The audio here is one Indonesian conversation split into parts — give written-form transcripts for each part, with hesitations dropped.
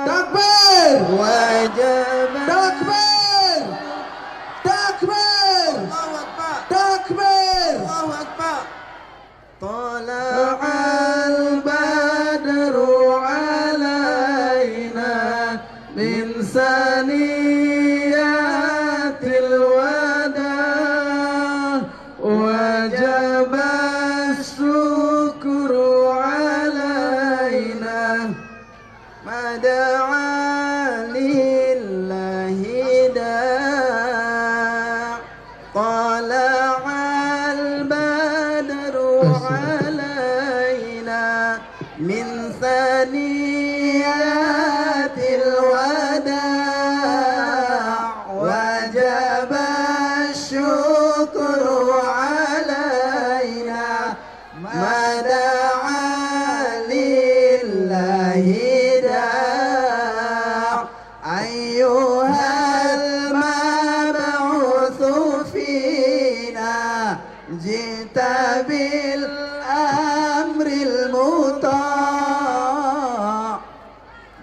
takbir, wajib takbir, takbir, Allahu Akbar, takbir. Allahu Akbar. Tala'al badru alaina min saniyatil wada wajaba syukru alaina mada'a lillahi da' tala'al badru alaina min saniyatil wada' wajaba syukru alaina mada'a lillahi da' ayyuhal mab'utsu fina jita bil amril muta'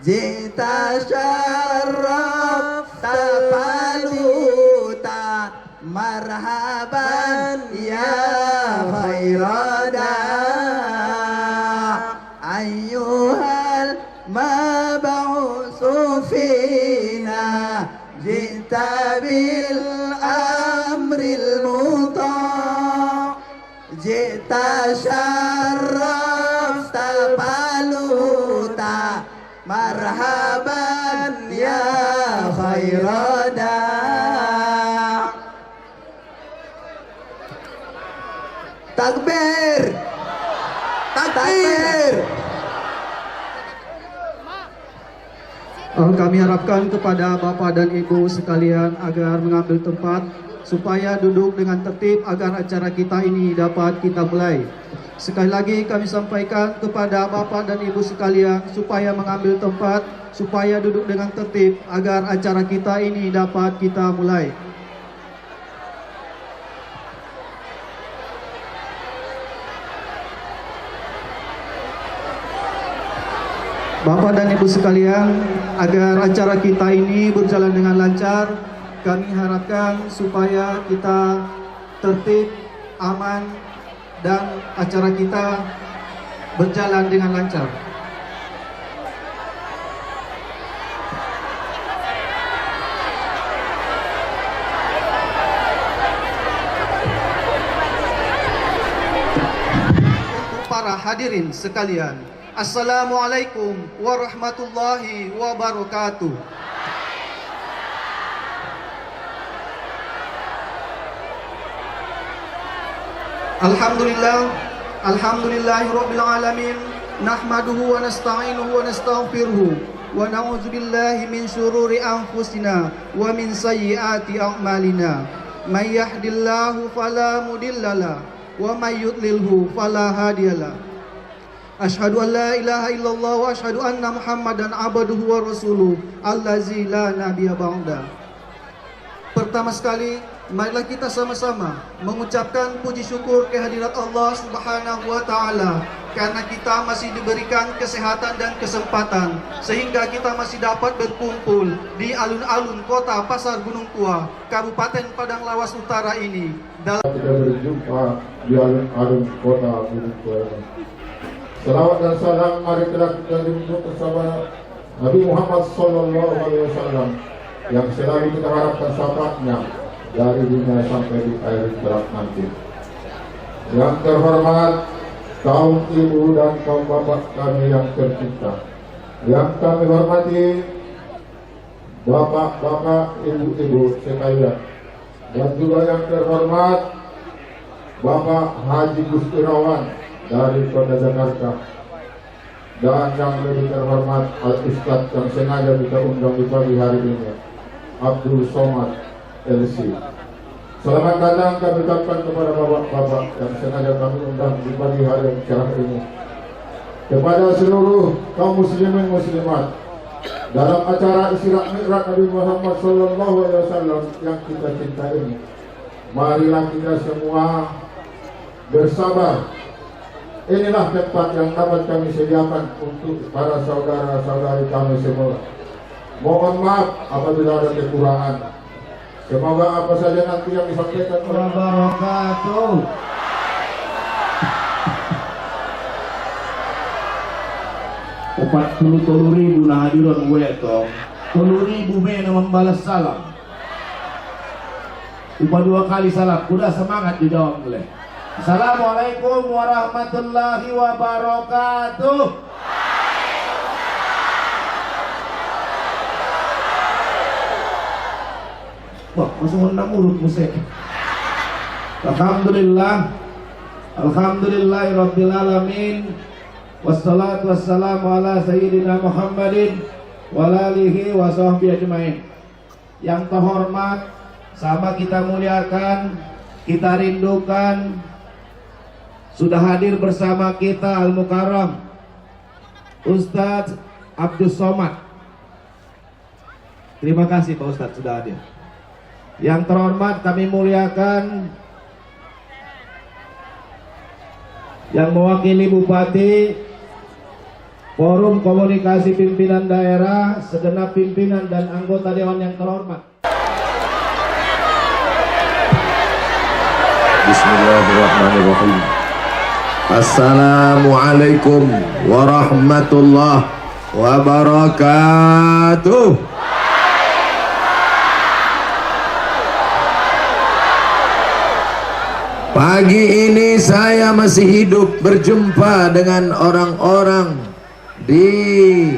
jita syarrafta paluta marhaban ya khairada ayyuhal mab'utsu fina jita bil amril muta' jita syarrafta paluta marhaban ya khairada. Takbir, takbir. Kami harapkan kepada Bapak dan Ibu sekalian agar mengambil tempat supaya duduk dengan tertib agar acara kita ini dapat kita mulai. Sekali lagi kami sampaikan kepada Bapak dan Ibu sekalian supaya mengambil tempat, supaya duduk dengan tertib agar acara kita ini dapat kita mulai. Bapak dan Ibu sekalian, agar acara kita ini berjalan dengan lancar, kami harapkan supaya kita tertib, aman, dan acara kita berjalan dengan lancar. Untuk para hadirin sekalian, Assalamualaikum warahmatullahi wabarakatuh. Alhamdulillahirabbil alamin, nahmaduhu wa nasta'inuhu wa nastaghfiruhu wa na'udzu billahi min syururi anfusina wa min sayyiati a'malina. May yahdihillahu fala mudhillalah wa may yudlilhu fala hadiyalah. Asyhadu an la ilaha illallah wa asyhadu anna Muhammadan abduhu wa rasuluh allazi la nabiyya ba'da. Pertama sekali, marilah kita sama-sama mengucapkan puji syukur kehadirat Allah Subhanahu wa taala karena kita masih diberikan kesehatan dan kesempatan sehingga kita masih dapat berkumpul di alun-alun kota Pasar Gunung Tua, Kabupaten Padang Lawas Utara ini. Kita berjumpa di alun-alun kota Gunung Tua ini. Salawat dan salam mari kita junjung bersama Nabi Muhammad SAW yang selalu kita harapkan syafaatnya dari dunia sampai di akhir kelak nanti. Yang terhormat kaum ibu dan kaum bapak kami yang tercinta, yang kami hormati bapak-bapak, ibu-ibu sekalian, dan juga yang terhormat Bapak Haji Gusti Irawan dari Kota Jakarta, dan yang lebih terhormat Al-Ustadz yang sengaja kita undang di pagi hari ini, Abdul Somad LC. Selamat datang kami ucapkan kepada bapak-bapak yang sengaja kami undang di pagi hari yang cerah ini. Kepada seluruh kaum muslimin muslimat dalam acara Isra Mi'raj Nabi Muhammad SAW yang kita cintai ini, marilah kita semua bersabar, inilah tempat yang dapat kami sediakan untuk para saudara-saudari kami semua. Mohon maaf apabila ada kekurangan. Semoga apa saja nanti yang disampaikan oleh Wabarakatuh. Opat puluh ribu na hadiron gue tong 10.000 mena membalas salam. Upah 2 kali salam, udah semangat dijawab boleh. Assalamualaikum warahmatullahi wabarakatuh. Wah, masuk hendak mulut musik. Alhamdulillah, alhamdulillahirabbil alamin. Wassalatu wassalamu ala sayyidina Muhammadin wa alihi wa sahbihi ajmain. Yang terhormat, sama kita muliakan, kita rindukan, sudah hadir bersama kita Al-Mukarram Ustadz Abdul Somad. Terima kasih Pak Ustadz sudah hadir. Yang terhormat, kami muliakan yang mewakili Bupati, Forum Komunikasi Pimpinan Daerah, segenap pimpinan dan anggota Dewan yang terhormat. Bismillahirrahmanirrahim. Assalamualaikum warahmatullahi wabarakatuh. Pagi ini saya masih hidup berjumpa dengan orang-orang di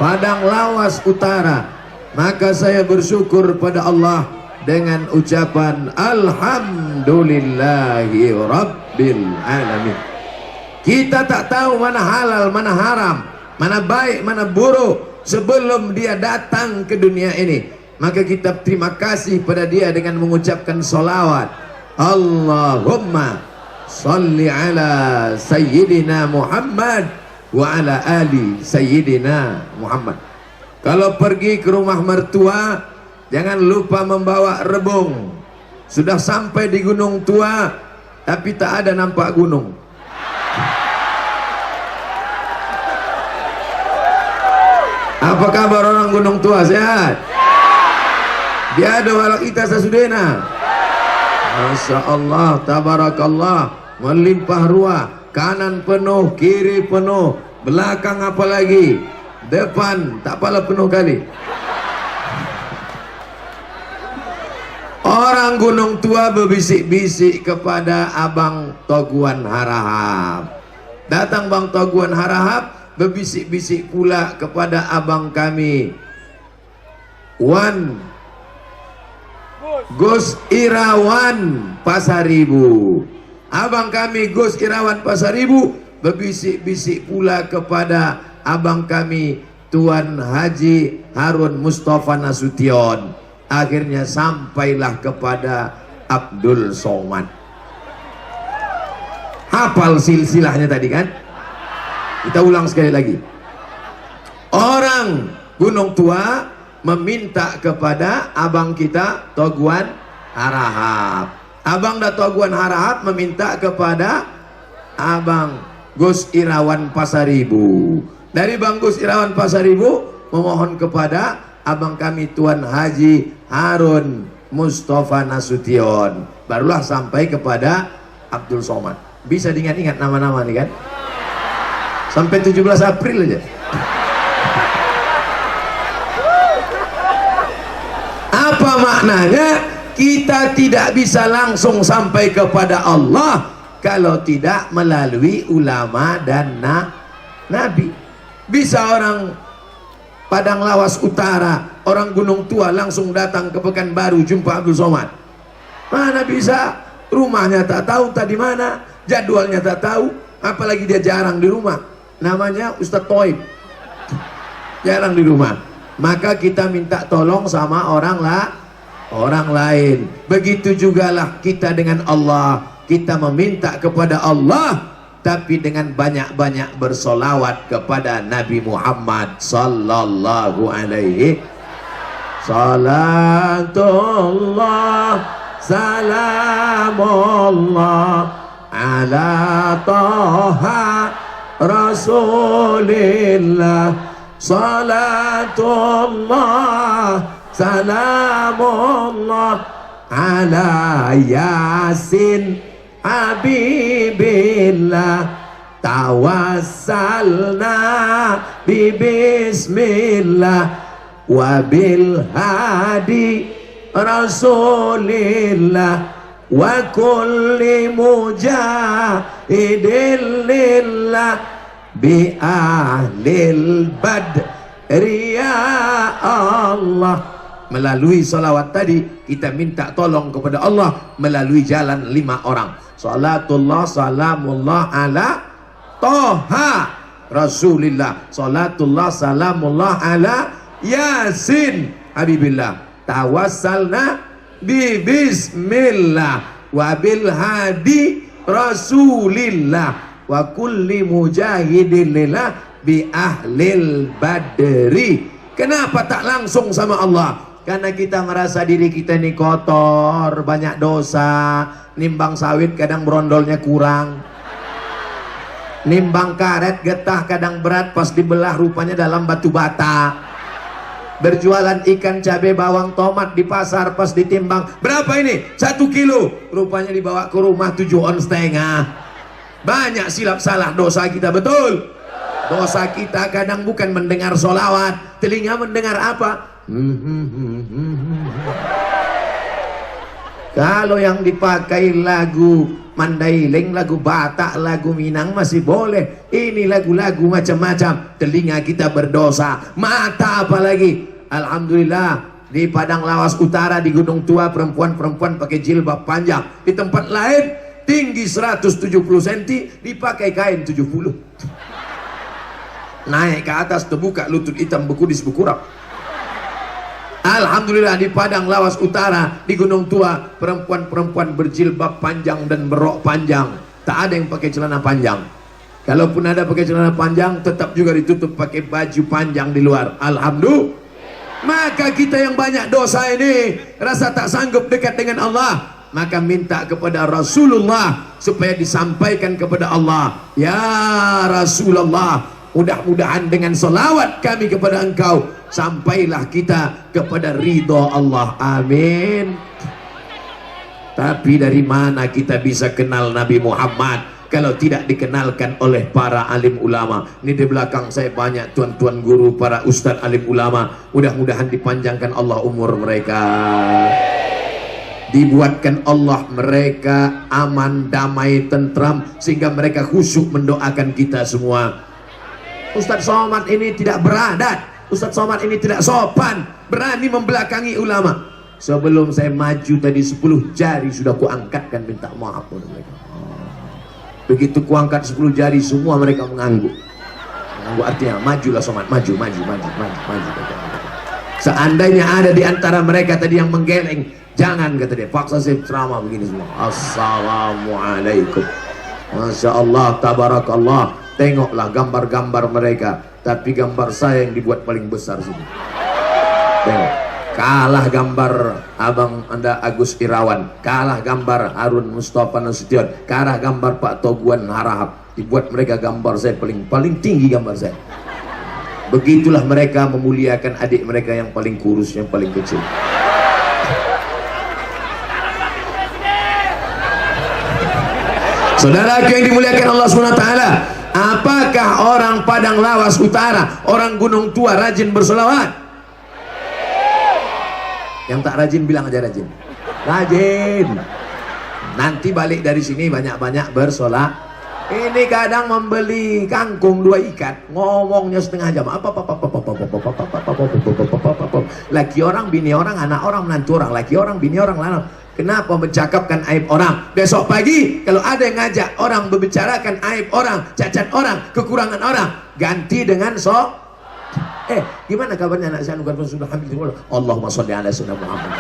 Padang Lawas Utara, maka saya bersyukur pada Allah dengan ucapan Alhamdulillahi Rabbil Alamin. Kita tak tahu mana halal, mana haram, mana baik, mana buruk sebelum dia datang ke dunia ini. Maka kita terima kasih pada dia dengan mengucapkan salawat. Allahumma salli ala Sayyidina Muhammad wa ala ali Sayyidina Muhammad. Kalau pergi ke rumah mertua, jangan lupa membawa rebung. Sudah sampai di Gunung Tua, tapi tak ada nampak gunung. Apa kabar orang Gunung Tua? Sehat? Dia ada walak kita sasudena. Masya Allah, tabarakallah, melimpah ruah, kanan penuh, kiri penuh, belakang apalagi, depan tak apalah penuh kali. Orang Gunung Tua berbisik-bisik kepada Abang Toguan Harahap. Datang Bang Toguan Harahap, berbisik-bisik pula kepada abang kami Gus Irawan Pasaribu. Abang kami Gus Irawan Pasaribu berbisik-bisik pula kepada abang kami Tuan Haji Harun Mustafa Nasution. Akhirnya sampailah kepada Abdul Somad. Hafal silsilahnya tadi kan? Kita ulang sekali lagi. Orang Gunung Tua meminta kepada abang kita Toguan Harahap. Abang dan Toguan Harahap meminta kepada abang Gus Irawan Pasaribu. Dari Bang Gus Irawan Pasaribu memohon kepada abang kami Tuan Haji Harun Mustafa Nasution. Barulah sampai kepada Abdul Somad. Bisa diingat-ingat nama-nama nih kan? Sampai 17 April aja. Apa maknanya? Kita tidak bisa langsung sampai kepada Allah kalau tidak melalui ulama dan nabi. Bisa orang Padang Lawas Utara, orang Gunung Tua langsung datang ke Pekanbaru jumpa Abdul Somad. Mana bisa? Rumahnya tak tahu tadi mana, jadwalnya tak tahu, apalagi dia jarang di rumah. Namanya Ustadz Toib, jarang di rumah. Maka kita minta tolong sama orang lain. Begitu jugalah kita dengan Allah. Kita meminta kepada Allah, tapi dengan banyak-banyak bersolawat kepada Nabi Muhammad sallallahu alaihi. Salatullah salamullah ala Taha Rasulillah salatullah salamullah ala Yasin Habibillah tawassalna bismillah wabil hadi Rasulillah wa kulli mujahidin lillah bi ahlil badri ya Allah. Melalui salawat tadi kita minta tolong kepada Allah melalui jalan 5 orang. Salatullah salamullah ala Taha Rasulillah, salatullah salamullah ala Yasin Habibillah, tawassalna bismillah wabil hadi Rasulillah wa kulli mujahidin lillah bi ahlil badri. Kenapa tak langsung sama Allah? Karena kita merasa diri kita ini kotor, banyak dosa. Nimbang sawit kadang brondolnya kurang, nimbang karet getah kadang berat, pas dibelah rupanya dalam batu bata. Berjualan ikan, cabai, bawang, tomat di pasar, pas ditimbang berapa ini? 1 kilo, rupanya dibawa ke rumah 7 on setengah. Banyak silap salah dosa kita, betul? Dosa kita kadang bukan mendengar solawat, telinga mendengar apa? Kalau yang dipakai lagu Mandailing, lagu Batak, lagu Minang masih boleh. Ini lagu-lagu macam-macam, telinga kita berdosa, mata apalagi. Alhamdulillah di Padang Lawas Utara, di Gunung Tua, perempuan-perempuan pakai jilbab panjang. Di tempat lain tinggi 170 cm dipakai kain 70. Naik ke atas terbuka lutut hitam bekudis bekurap. Alhamdulillah di Padang Lawas Utara, di Gunung Tua, perempuan-perempuan berjilbab panjang dan berok panjang. Tak ada yang pakai celana panjang. Kalaupun ada pakai celana panjang, tetap juga ditutup pakai baju panjang di luar. Alhamdulillah. Maka kita yang banyak dosa ini rasa tak sanggup dekat dengan Allah, maka minta kepada Rasulullah supaya disampaikan kepada Allah. Ya Rasulullah, mudah-mudahan dengan salawat kami kepada engkau sampailah kita kepada ridho Allah. Amin. Tapi dari mana kita bisa kenal Nabi Muhammad kalau tidak dikenalkan oleh para alim ulama? Ini di belakang saya banyak tuan-tuan guru, para ustadz alim ulama. Mudah-mudahan dipanjangkan Allah umur mereka, dibuatkan Allah mereka aman, damai, tentram, sehingga mereka khusyuk mendoakan kita semua. Ustadz Somad ini tidak beradat, Ustadz Somad ini tidak sopan, berani membelakangi ulama. Sebelum saya maju tadi 10 jari sudah kuangkatkan minta maaf kepada mereka. Begitu kuangkat 10 jari semua mereka mengangguk. Mengangguk artinya majulah Somad, maju. Seandainya ada di antara mereka tadi yang menggeleng, jangan, kata dia, paksa saya ceramah begini semua. Assalamualaikum. Masya Allah, tabarakallah. Tengoklah gambar-gambar mereka, tapi gambar saya yang dibuat paling besar sini. Tengok, kalah gambar abang Anda Agus Irawan, kalah gambar Harun Mustafa Nasution, kalah gambar Pak Toguan Harahap. Dibuat mereka gambar saya paling tinggi gambar saya. Begitulah mereka memuliakan adik mereka yang paling kurus, yang paling kecil. Saudaraku yang dimuliakan Allah SWT, apakah orang Padang Lawas Utara, orang Gunung Tua rajin bersolawat? Yang tak rajin bilang aja rajin. Rajin. Nanti balik dari sini banyak-banyak bersolawat. Ini kadang membeli kangkung 2 ikat, ngomongnya setengah jam. Laki orang, bini orang, anak orang, menantu orang. Laki orang, bini orang, anak. Kenapa mencakapkan aib orang? Besok pagi kalau ada yang ngajak orang membicarakan aib orang, cacat orang, kekurangan orang, ganti dengan gimana kabarnya anak saya sudah hamil? Allahumma sholli ala sayyidina Muhammad.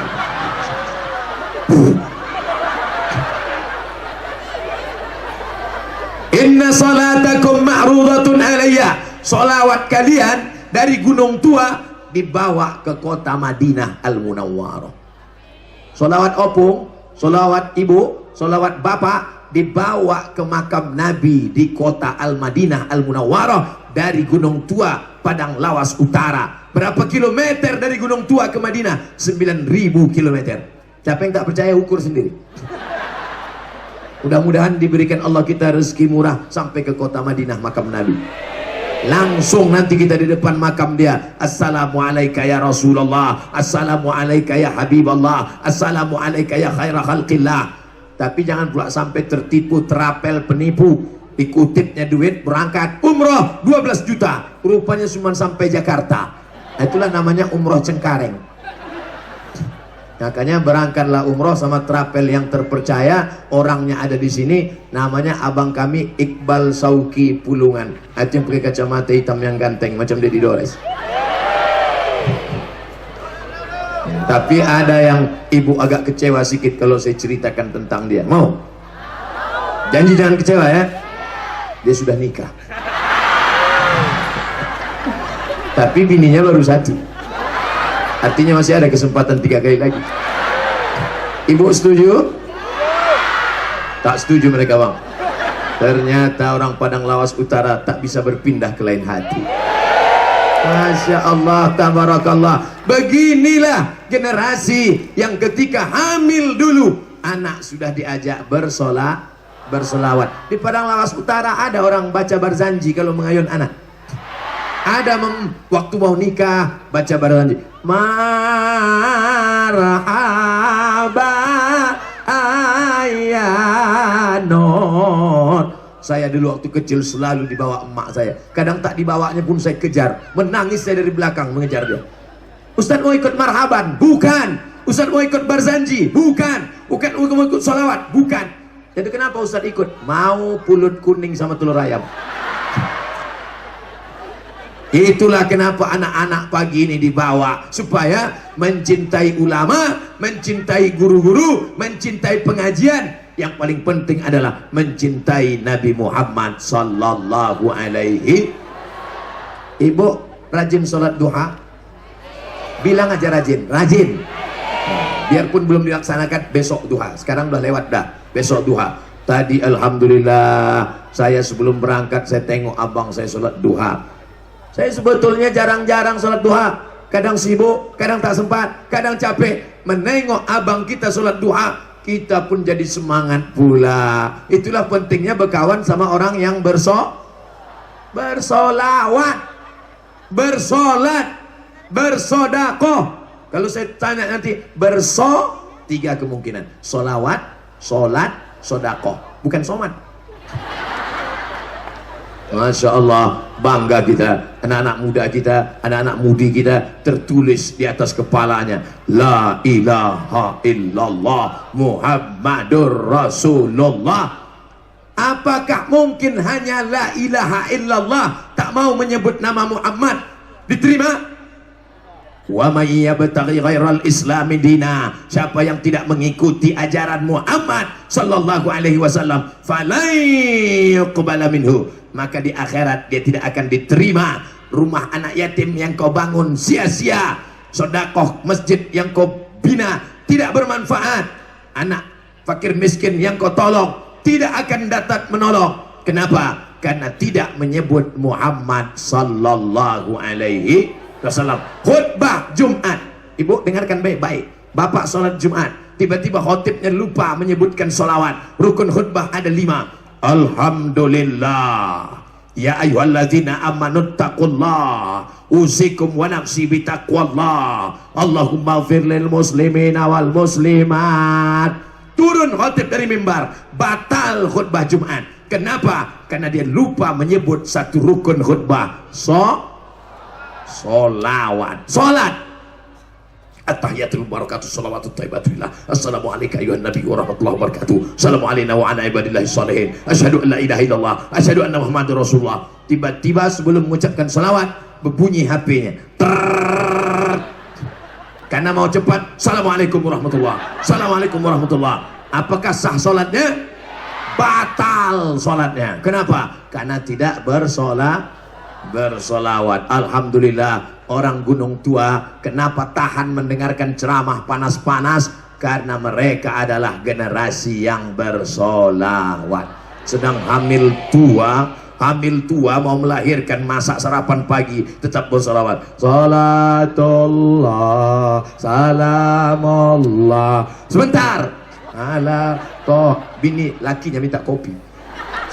Inna salatakum ma'rudatun alayya. Salawat kalian dari Gunung Tua dibawa ke kota Madinah Al-Munawwarah. Solawat opung, solawat ibu, solawat bapak dibawa ke makam Nabi di kota Al-Madinah Al-Munawwarah dari Gunung Tua Padang Lawas Utara. Berapa kilometer dari Gunung Tua ke Madinah? 9.000 kilometer. Siapa yang tak percaya ukur sendiri. Mudah-mudahan diberikan Allah kita rezeki murah sampai ke kota Madinah makam Nabi. Langsung nanti kita di depan makam dia. Assalamualaikum ya Rasulullah, Assalamualaikum ya Habiballah, Assalamualaikum ya khaira khalqillah. Tapi jangan pula sampai tertipu, terapel, penipu. Dikutipnya duit, berangkat umroh 12 juta, rupanya cuma sampai Jakarta. Itulah namanya umroh Cengkareng. Makanya berangkatlah umroh sama trapel yang terpercaya, orangnya ada di sini, namanya abang kami Iqbal Sauki Pulungan. Itu yang pakai kacamata hitam yang ganteng macam Deddy Dores. Tapi ada yang ibu agak kecewa sedikit kalau saya ceritakan tentang dia. Mau? Janji jangan kecewa ya. Dia sudah nikah. Tapi bininya baru satu. Artinya masih ada kesempatan 3 kali lagi. Ibu setuju? Tak setuju mereka bang. Ternyata orang Padang Lawas Utara tak bisa berpindah ke lain hati. Masya Allah, tabarakallah. Beginilah generasi yang ketika hamil dulu anak sudah diajak bersolawat. Di Padang Lawas Utara ada orang baca barzanji kalau mengayun anak. Ada waktu mau nikah baca barzanji. Marhaba ayanon. Saya dulu waktu kecil selalu dibawa emak saya. Kadang tak dibawanya pun saya kejar. Menangis saya dari belakang mengejar dia. Ustaz mau ikut marhaban? Bukan. Ustaz mau ikut barzanji? Bukan. Bukan mau ikut sholawat? Bukan. Jadi kenapa Ustaz ikut? Mau pulut kuning sama telur ayam. Itulah kenapa anak-anak pagi ini dibawa supaya mencintai ulama, mencintai guru-guru, mencintai pengajian. Yang paling penting adalah mencintai Nabi Muhammad sallallahu alaihi. Ibu rajin sholat duha? Bilang aja rajin. Biarpun belum dilaksanakan besok duha. Sekarang udah lewat dah. Besok duha. Tadi alhamdulillah saya sebelum berangkat saya tengok abang saya sholat duha. Saya sebetulnya jarang-jarang sholat duha. Kadang sibuk, kadang tak sempat, kadang capek. Menengok abang kita sholat duha, kita pun jadi semangat pula. Itulah pentingnya berkawan sama orang yang bersolawat, bersolat, bersodakoh. Kalau saya tanya nanti 3 kemungkinan. Solawat, solat, sodakoh. Bukan somat. Masya Allah, bangga kita, anak-anak muda kita, anak-anak mudi kita, tertulis di atas kepalanya La ilaha illallah Muhammadur Rasulullah. Apakah mungkin hanya la ilaha illallah tak mau menyebut nama Muhammad diterima? Wa may yabtaghi ghairal islami dina, siapa yang tidak mengikuti ajaran Muhammad sallallahu alaihi wasallam falan yuqbala minhu, maka di akhirat dia tidak akan diterima. Rumah anak yatim yang kau bangun sia-sia, sedekah masjid yang kau bina tidak bermanfaat, anak fakir miskin yang kau tolong tidak akan datang menolong. Kenapa? Karena tidak menyebut Muhammad sallallahu alaihi wasallam. Khutbah Jumat, ibu dengarkan baik-baik. Bapak sholat Jumat, tiba-tiba khotibnya lupa menyebutkan sholawat. Rukun khutbah ada 5. Alhamdulillah ya ayyuhalladzina amanuttaqullah usikum wa nafsi bitaqwallah Allahumma ighfir lil muslimina wal muslimat. Turun khotib dari mimbar, batal khutbah Jumat. Kenapa? Karena dia lupa menyebut satu rukun khutbah, solawat, solat. At-tahiyatul barakatuh salawatut thayyibatullah. Assalamualaikum ayuhan nabi wa rahmatullahi wabarakatuh. Assalamu alayna wa ala ibadillahi salihin. Asyhadu an la ilaha illallah, asyhadu anna muhammadar rasulullah. Tiba-tiba sebelum mengucapkan salawat berbunyi HP-nya. Karena mau cepat. Assalamualaikum warahmatullahi. Assalamualaikum warahmatullahi. Apakah sah salatnya? Batal salatnya. Kenapa? Karena tidak bersolawat. Alhamdulillah, orang Gunung Tua kenapa tahan mendengarkan ceramah panas-panas? karena mereka adalah generasi yang bersolawat. Sedang hamil tua mau melahirkan, masak sarapan pagi tetap bersolawat. Salatullah salamullah. Sebentar, ala toh bini lakinya minta kopi.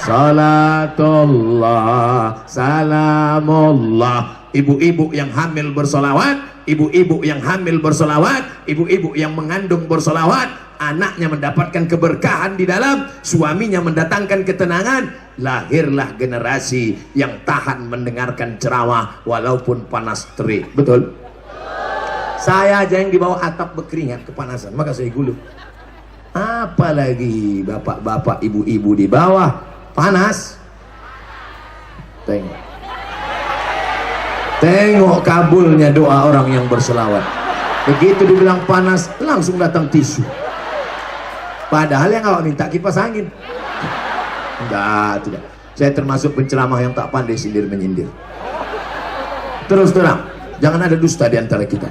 Salatullah salamullah. Ibu-ibu yang hamil bersolawat, ibu-ibu yang hamil bersolawat, ibu-ibu yang mengandung bersolawat, anaknya mendapatkan keberkahan di dalam, suaminya mendatangkan ketenangan, lahirlah generasi yang tahan mendengarkan ceramah walaupun panas terik. Betul? Saya aja yang di bawah atap berkeringat kepanasan, maka saya gulung. Apalagi bapak-bapak, ibu-ibu di bawah panas. Tengok kabulnya doa orang yang berselawat. Begitu dibilang panas, langsung datang tisu. Padahal yang awak minta kipas angin. Enggak, tidak. Saya termasuk penceramah yang tak pandai sindir menyindir. Terus terang, jangan ada dusta di antara kita.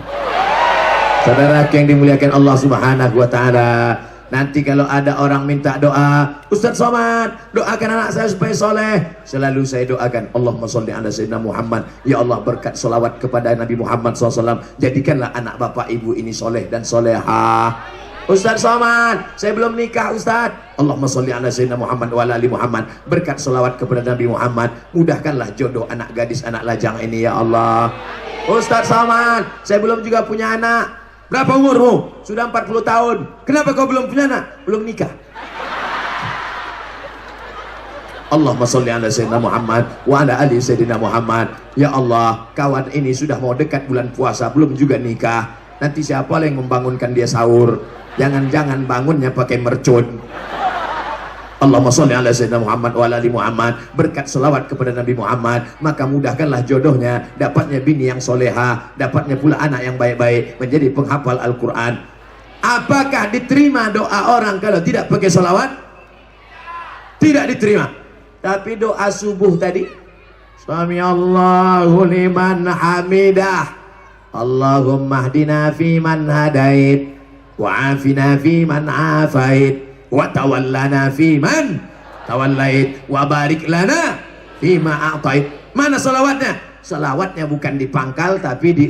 Saudara yang dimuliakan Allah Subhanahu wa taala, nanti kalau ada orang minta doa, Ustaz Somad, doakan anak saya supaya soleh, selalu saya doakan, Allahumma sholli ala sayyidina Muhammad. Ya Allah, berkat solawat kepada Nabi Muhammad SAW, jadikanlah anak bapak ibu ini soleh dan solehah. Ustaz Somad, saya belum nikah Ustaz. Allahumma sholli ala sayyidina Muhammad wa ala ali Muhammad. Berkat solawat kepada Nabi Muhammad, mudahkanlah jodoh anak gadis, anak lajang ini ya Allah. Ustaz Somad, saya belum juga punya anak. Berapa umurmu? Sudah 40 tahun. Kenapa kau belum punya anak? Belum nikah. Allahumma sholli ala sayyidina Muhammad wa ala ali sayyidina Muhammad. Ya Allah, kawan ini sudah mau dekat bulan puasa, belum juga nikah. Nanti siapa yang membangunkan dia sahur? Jangan-jangan bangunnya pakai mercon. Allahumma sholli ala sayyidina Muhammad wa ala ali Muhammad. Berkat selawat kepada Nabi Muhammad, maka mudahkanlah jodohnya, dapatnya bini yang soleha, dapatnya pula anak yang baik-baik, menjadi penghafal Al-Quran. Apakah diterima doa orang kalau tidak pakai selawat? Tidak diterima. Tapi doa subuh tadi, Sami Allahu liman hamidah, Allahumma hdina fi man hadait, wa afina fi man afait, wa tawallana fi man tawallait, wa barik lana fi ma a'tait. Mana salawatnya? Salawatnya bukan di pangkal tapi di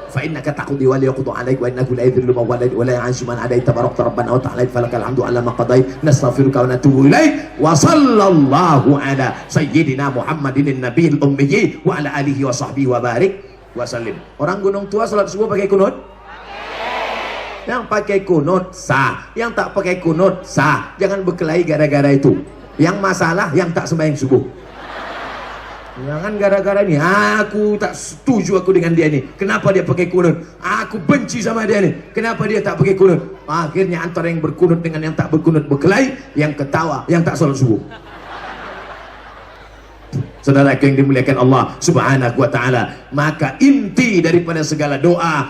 fa innaka taqdi wa la yaqdu alaik wa innahu la yadhillu man walait wa la ya'izzu man adait tabarakta rabbana wa ta'ala falakal hamdu ala ma qadait nastaghfiruka wa natubu ilaik wa sallallahu ala sayyidina Muhammadin nabiyil ummi wa ala alihi wa sahbihi wa barik wa sallim. Orang gunung tua salat subuh pakai kunut? Yang pakai kunut sah, yang tak pakai kunut sah. Jangan berkelahi gara-gara itu. Yang masalah yang tak sembahyang subuh. Jangan gara-gara ini, aku tak setuju aku dengan dia ini. Kenapa dia pakai kunut? Aku benci sama dia ini. Kenapa dia tak pakai kunut? Akhirnya antara yang berkunut dengan yang tak berkunut berkelahi, yang ketawa, yang tak salat subuh. Saudara yang dimuliakan Allah Subhanahu wa ta'ala, maka inti daripada segala doa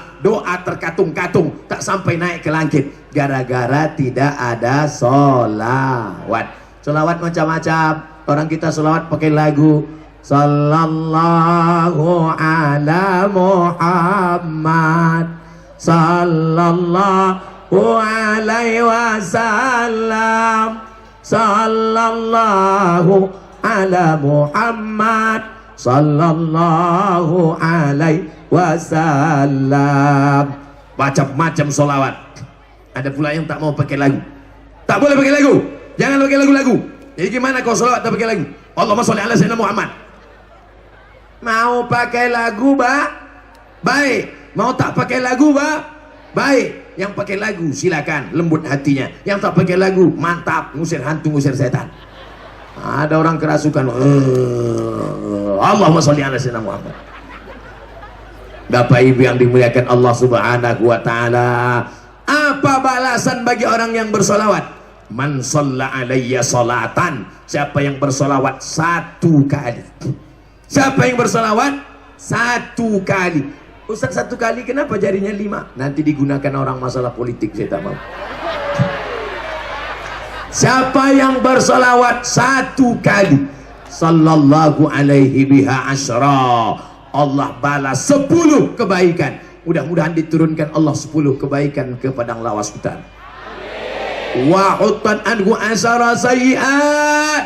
terkatung-katung, tak sampai naik ke langit, gara-gara tidak ada solawat. Solawat macam-macam. Orang kita solawat pakai lagu, sallallahu ala Muhammad, sallallahu alaihi wasallam, sallallahu ala Muhammad, sallallahu alaihi wasallam. Macam-macam solawat. Ada pula yang tak mau pakai lagu. Tak boleh pakai lagu. Jangan pakai lagu-lagu. Jadi gimana kau solawat tak pakai lagu? Allahumma sholli ala sayyidina Muhammad. Mau pakai lagu baik. Mau tak pakai lagu baik. Yang pakai lagu silakan, lembut hatinya. Yang tak pakai lagu mantap, ngusir hantu, ngusir setan. Ada orang kerasukan, Allahumma sholli ala sayyidina Muhammad. Bapak Ibu yang dimuliakan Allah Subhanahu wa ta'ala, apa balasan bagi orang yang bersolawat? Man shalla alayya salatan, siapa yang bersolawat satu kali. Siapa yang bersolawat satu kali. Ustaz, satu kali kenapa jarinya 5? Nanti digunakan orang masalah politik, saya tak mau. Siapa yang bersolawat satu kali, sallallahu alaihi biha asyra, Allah balas 10 kebaikan. Mudah-mudahan diturunkan Allah 10 kebaikan ke Padang Lawas Utara. Wa huttan anhu asara sayyi'at,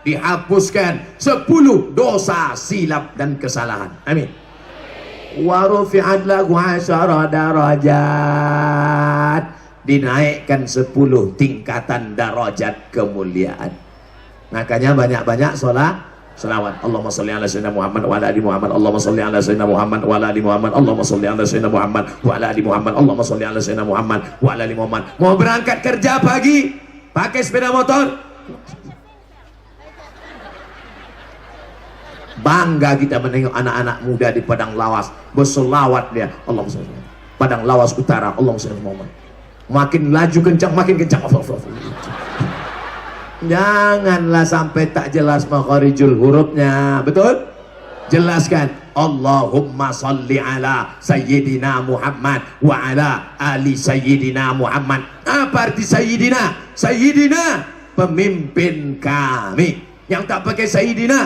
dihapuskan 10 dosa silap dan kesalahan. Amin. Wa rufi'at lahu 10 darajat, dinaikkan 10 tingkatan darajat kemuliaan. Makanya banyak-banyak selawat. Allahumma sholli ala sayyidina Muhammad wa ala ali Muhammad. Allahumma sholli ala sayyidina Muhammad wa ala ali Muhammad. Allahumma sholli ala sayyidina Muhammad wa ala ali Muhammad. Allahumma sholli ala sayyidina Muhammad wa ala ali Muhammad. Mau berangkat kerja pagi pakai sepeda motor, bangga kita menengok anak-anak muda di Padang Lawas berselawat dia. Allahumma sholli Padang Lawas Utara. Allahumma sholli Muhammad. Makin laju kencang, makin kencang. Janganlah sampai tak jelas makharijul hurufnya. Betul? Jelaskan. Allahumma salli ala sayyidina Muhammad wa ala ali sayyidina Muhammad. Apa arti sayyidina? Sayyidina pemimpin kami. Yang tak pakai sayyidina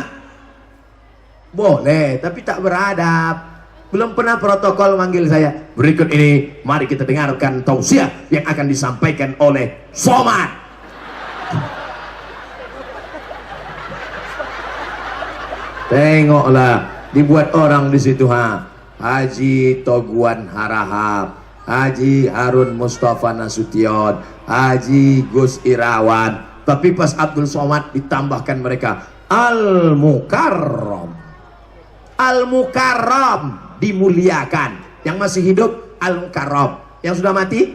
boleh, tapi tak beradab. Belum pernah protokol manggil saya. Berikut ini mari kita dengarkan tausiah yang akan disampaikan oleh Somad. Tengoklah, dibuat orang di situ, Haji Toguan Harahap, Haji Harun Mustafa Nasution, Haji Gus Irawan. Tapi pas Abdul Somad ditambahkan mereka Al-Mukarram. Al-Mukarram, dimuliakan. Yang masih hidup Al-Mukarram, yang sudah mati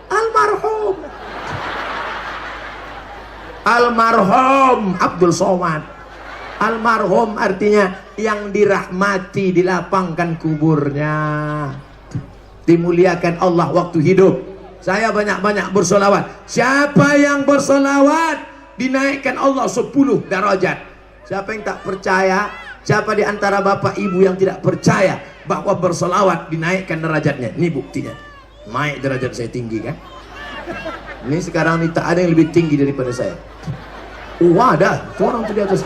Almarhum. Almarhum Abdul Somad. Almarhum artinya yang dirahmati, dilapangkan kuburnya, dimuliakan Allah waktu hidup. Saya banyak-banyak bersolawat. Siapa yang bersolawat dinaikkan Allah 10 darajat. Siapa yang tak percaya, siapa di antara bapak ibu yang tidak percaya bahwa bersolawat dinaikkan derajatnya? Ini buktinya. Naik derajat saya tinggi kan? Ini sekarang ini tak ada yang lebih tinggi daripada saya. Ada orang tuh di atas.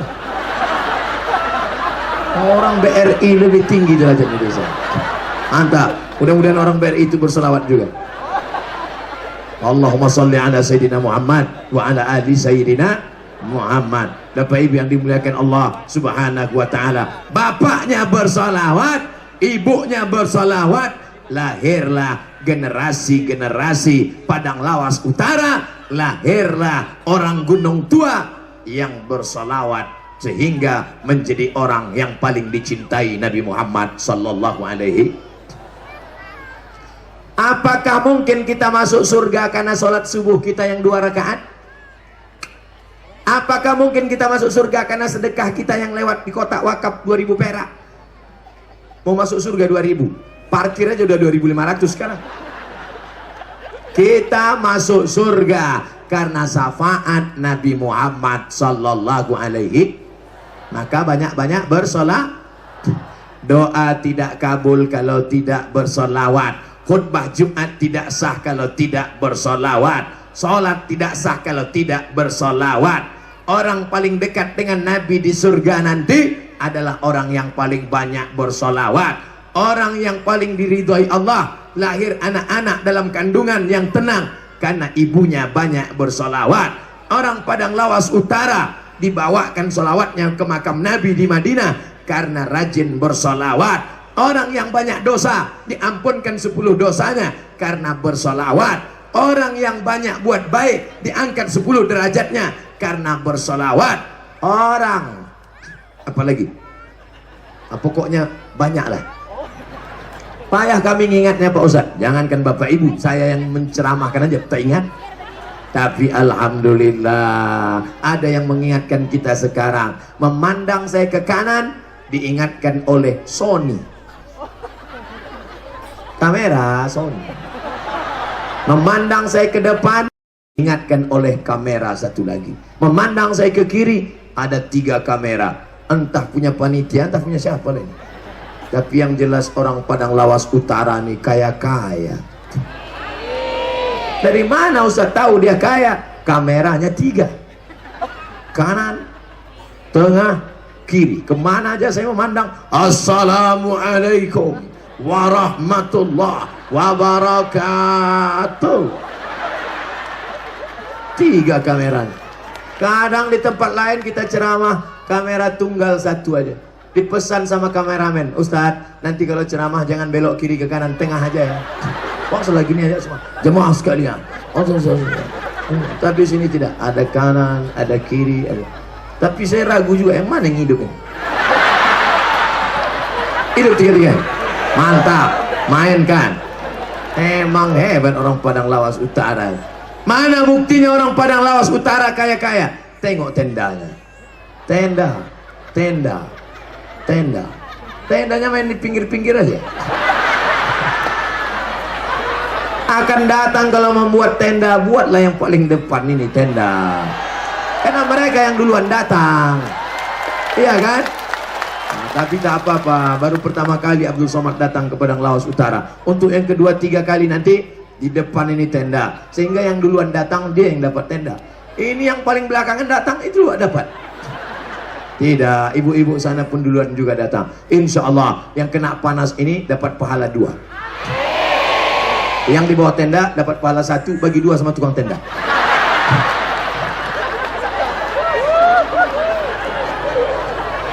Orang BRI lebih tinggi derajatnya dari saya. Mantap. Mudah-mudahan orang BRI itu berselawat juga. Allahumma sholli ala sayyidina Muhammad wa ala ali sayyidina Muhammad. Bapak ibu yang dimuliakan Allah subhanahu wa ta'ala, bapaknya bersolawat, ibunya bersolawat, lahirlah generasi-generasi Padang Lawas Utara, lahirlah orang Gunung Tua yang bersolawat sehingga menjadi orang yang paling dicintai Nabi Muhammad sallallahu alaihi. Apakah mungkin kita masuk surga karena sholat subuh kita yang 2 rakaat? Apakah mungkin kita masuk surga karena sedekah kita yang lewat di kotak wakaf 2000 perak? Mau masuk surga 2000, parkir aja udah 2500 sekarang. Kita masuk surga karena syafaat Nabi Muhammad sallallahu alaihi. Maka banyak-banyak bersolawat. Doa tidak kabul kalau tidak bersolawat. Khutbah Jumat tidak sah kalau tidak bersolawat. Sholat tidak sah kalau tidak bersolawat. Orang paling dekat dengan Nabi di surga nanti adalah orang yang paling banyak bersolawat. Orang yang paling diridhoi Allah, lahir anak-anak dalam kandungan yang tenang karena ibunya banyak bersolawat. Orang Padang Lawas Utara dibawakan solawatnya ke makam Nabi di Madinah karena rajin bersolawat. Orang yang banyak dosa diampunkan 10 dosanya karena bersolawat. Orang yang banyak buat baik diangkat 10 derajatnya karena bersolawat. Orang apalagi? Pokoknya banyaklah. Payah kami mengingatnya Pak Ustadz. Jangankan Bapak Ibu, saya yang menceramahkan aja tak ingat. Tapi alhamdulillah ada yang mengingatkan kita sekarang. Memandang saya ke kanan diingatkan oleh Sony. Kamera Sony. Memandang saya ke depan diingatkan oleh kamera satu lagi. Memandang saya ke kiri ada 3 kamera. Entah punya panitia, entah punya siapa lagi. Tapi yang jelas orang Padang Lawas Utara nih kaya-kaya. Dari mana Ustaz tahu dia kaya? Kameranya 3, kanan, tengah, kiri. Kemana aja saya memandang, assalamualaikum. warahmatullahi wabarakatuh. 3 kameranya. Kadang di tempat lain kita ceramah kamera tunggal 1 aja. Dipesan sama kameramen, Ustadz, nanti kalau ceramah jangan belok kiri ke kanan, tengah aja ya. Langsung lagi gini aja semua. Jemaah sekalian. Tapi sini tidak, ada kanan, ada kiri, ada. Tapi saya ragu juga yang mana yang hidup ini. Hidup 3-3. Mantap, mainkan. Emang hebat orang Padang Lawas Utara. Mana buktinya orang Padang Lawas Utara kaya-kaya? Tengok tendanya. Tenda. Tendanya main di pinggir-pinggir aja. Akan datang kalau membuat tenda, buatlah yang paling depan ini tenda. Karena mereka yang duluan datang. Iya kan? Nah, tapi tak apa-apa, baru pertama kali Abdul Somad datang ke Padang Lawas Utara. Untuk yang kedua 3 kali nanti di depan ini tenda. Sehingga yang duluan datang dia yang dapat tenda. Ini yang paling belakangan datang itu juga dapat. Tidak, ibu-ibu sana pun duluan juga datang. Insya Allah yang kena panas ini dapat pahala 2. Yang di bawah tenda dapat pahala 1, bagi 2 sama tukang tenda.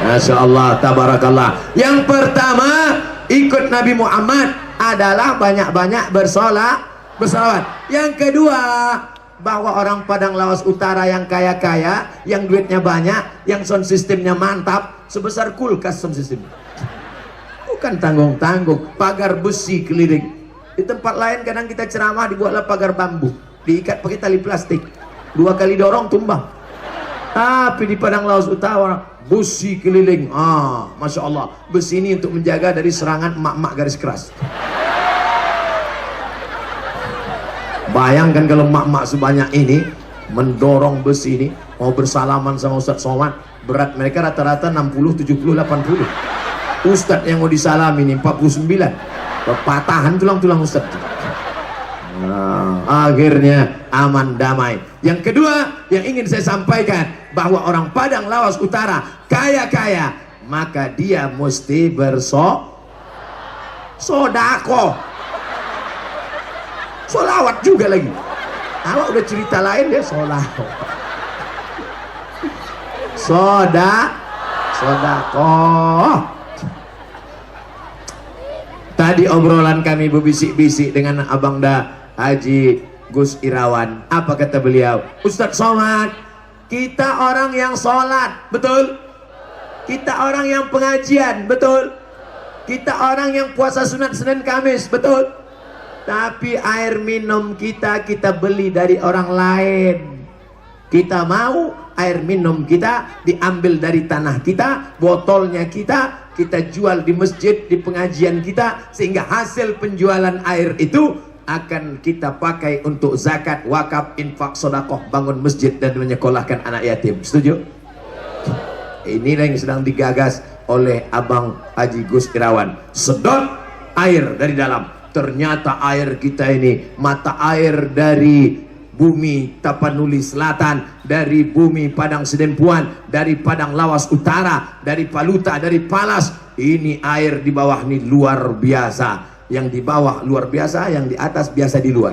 Masya Allah, tabarakallah. Yang pertama ikut Nabi Muhammad adalah banyak-banyak bersolawat. Yang kedua, bahwa orang Padang Lawas Utara yang kaya-kaya, yang duitnya banyak, yang sound systemnya mantap, sebesar kulkas sound system. Bukan tanggung-tanggung, pagar besi keliling. Di tempat lain kadang kita ceramah dibuatlah pagar bambu, diikat pakai tali plastik, 2 kali dorong tumbang. Tapi di Padang Lawas Utara besi keliling. Masya Allah, besi ini untuk menjaga dari serangan emak-emak garis keras. Bayangkan kalau emak-emak sebanyak ini mendorong besi ini, mau bersalaman sama Ustadz Somad, berat mereka rata-rata 60, 70, 80. Ustadz yang mau disalami ini 49, patahan tulang-tulang Ustadz. Akhirnya aman damai. Yang kedua yang ingin saya sampaikan, bahwa orang Padang Lawas Utara kaya-kaya, maka dia mesti bersodako. Solawat juga lagi. Awak udah cerita lain, dia solawat. Sodako. Tadi obrolan kami berbisik-bisik dengan Abang Da Haji Gus Irawan. Apa kata beliau? Ustadz Somad, kita orang yang sholat, betul? Kita orang yang pengajian, betul? Kita orang yang puasa sunat Senin Kamis, betul? Tapi air minum kita beli dari orang lain. Kita mau air minum kita diambil dari tanah kita, botolnya kita jual di masjid, di pengajian kita, sehingga hasil penjualan air itu akan kita pakai untuk zakat, wakaf, infak, sedekah, bangun masjid dan menyekolahkan anak yatim. Setuju? Inilah yang sedang digagas oleh Abang Haji Gus Irawan. Sedot air dari dalam. Ternyata air kita ini mata air dari bumi Tapanuli Selatan, dari bumi Padang Sedempuan, dari Padang Lawas Utara, dari Paluta, dari Palas. Ini air di bawah ini luar biasa. Yang di bawah luar biasa, yang di atas biasa di luar.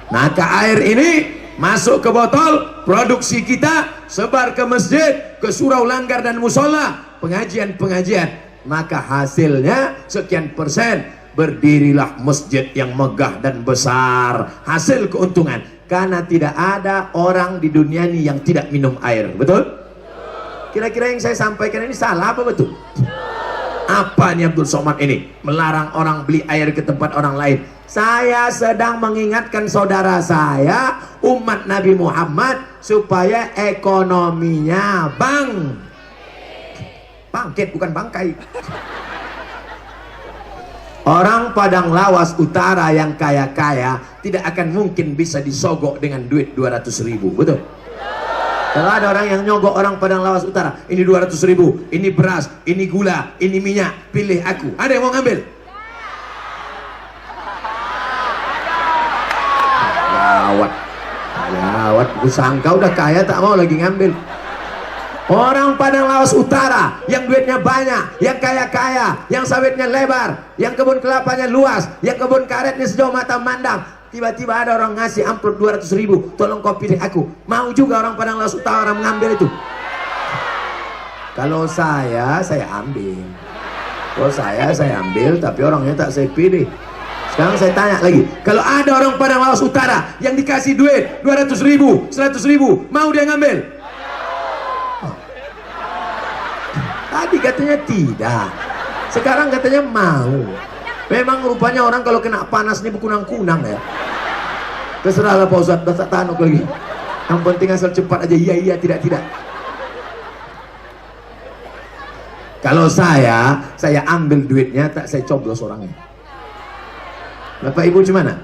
Maka air ini masuk ke botol, produksi kita sebar ke masjid, ke surau langgar dan musola, pengajian-pengajian. Maka hasilnya sekian persen, berdirilah masjid yang megah dan besar. Hasil keuntungan, karena tidak ada orang di dunia ini yang tidak minum air. Betul? Kira-kira yang saya sampaikan ini salah apa betul? Apa nih Abdul Somad ini? Melarang orang beli air ke tempat orang lain. Saya sedang mengingatkan saudara saya, umat Nabi Muhammad, supaya ekonominya bangkit, bukan bangkai. Orang Padang Lawas Utara yang kaya-kaya tidak akan mungkin bisa disogok dengan duit 200.000, betul? Kalau ada orang yang nyogok orang Padang Lawas Utara, ini 200.000, ini beras, ini gula, ini minyak, pilih aku. Ada yang mau ngambil? Gawat, kusangka udah kaya tak mau lagi ngambil. Orang Padang Lawas Utara yang duitnya banyak, yang kaya-kaya, yang sawitnya lebar, yang kebun kelapanya luas, yang kebun karetnya sejauh mata mandang. Tiba-tiba ada orang ngasih amplop 200.000, tolong kau pilih aku. Mau juga orang Padang Lawas Utara mengambil itu? Kalau saya ambil. Kalau saya ambil, tapi orangnya tak saya pilih. Sekarang saya tanya lagi, kalau ada orang Padang Lawas Utara yang dikasih duit 200.000, 100.000, mau dia ngambil? Tadi katanya tidak, sekarang katanya mau. Memang rupanya orang kalau kena panas ini berkunang-kunang ya. Terserahlah Pak Ustadz, tak tanuk lagi. Yang penting asal cepat aja, iya, tidak. Kalau saya ambil duitnya, tak saya coblos orangnya. Bapak Ibu gimana?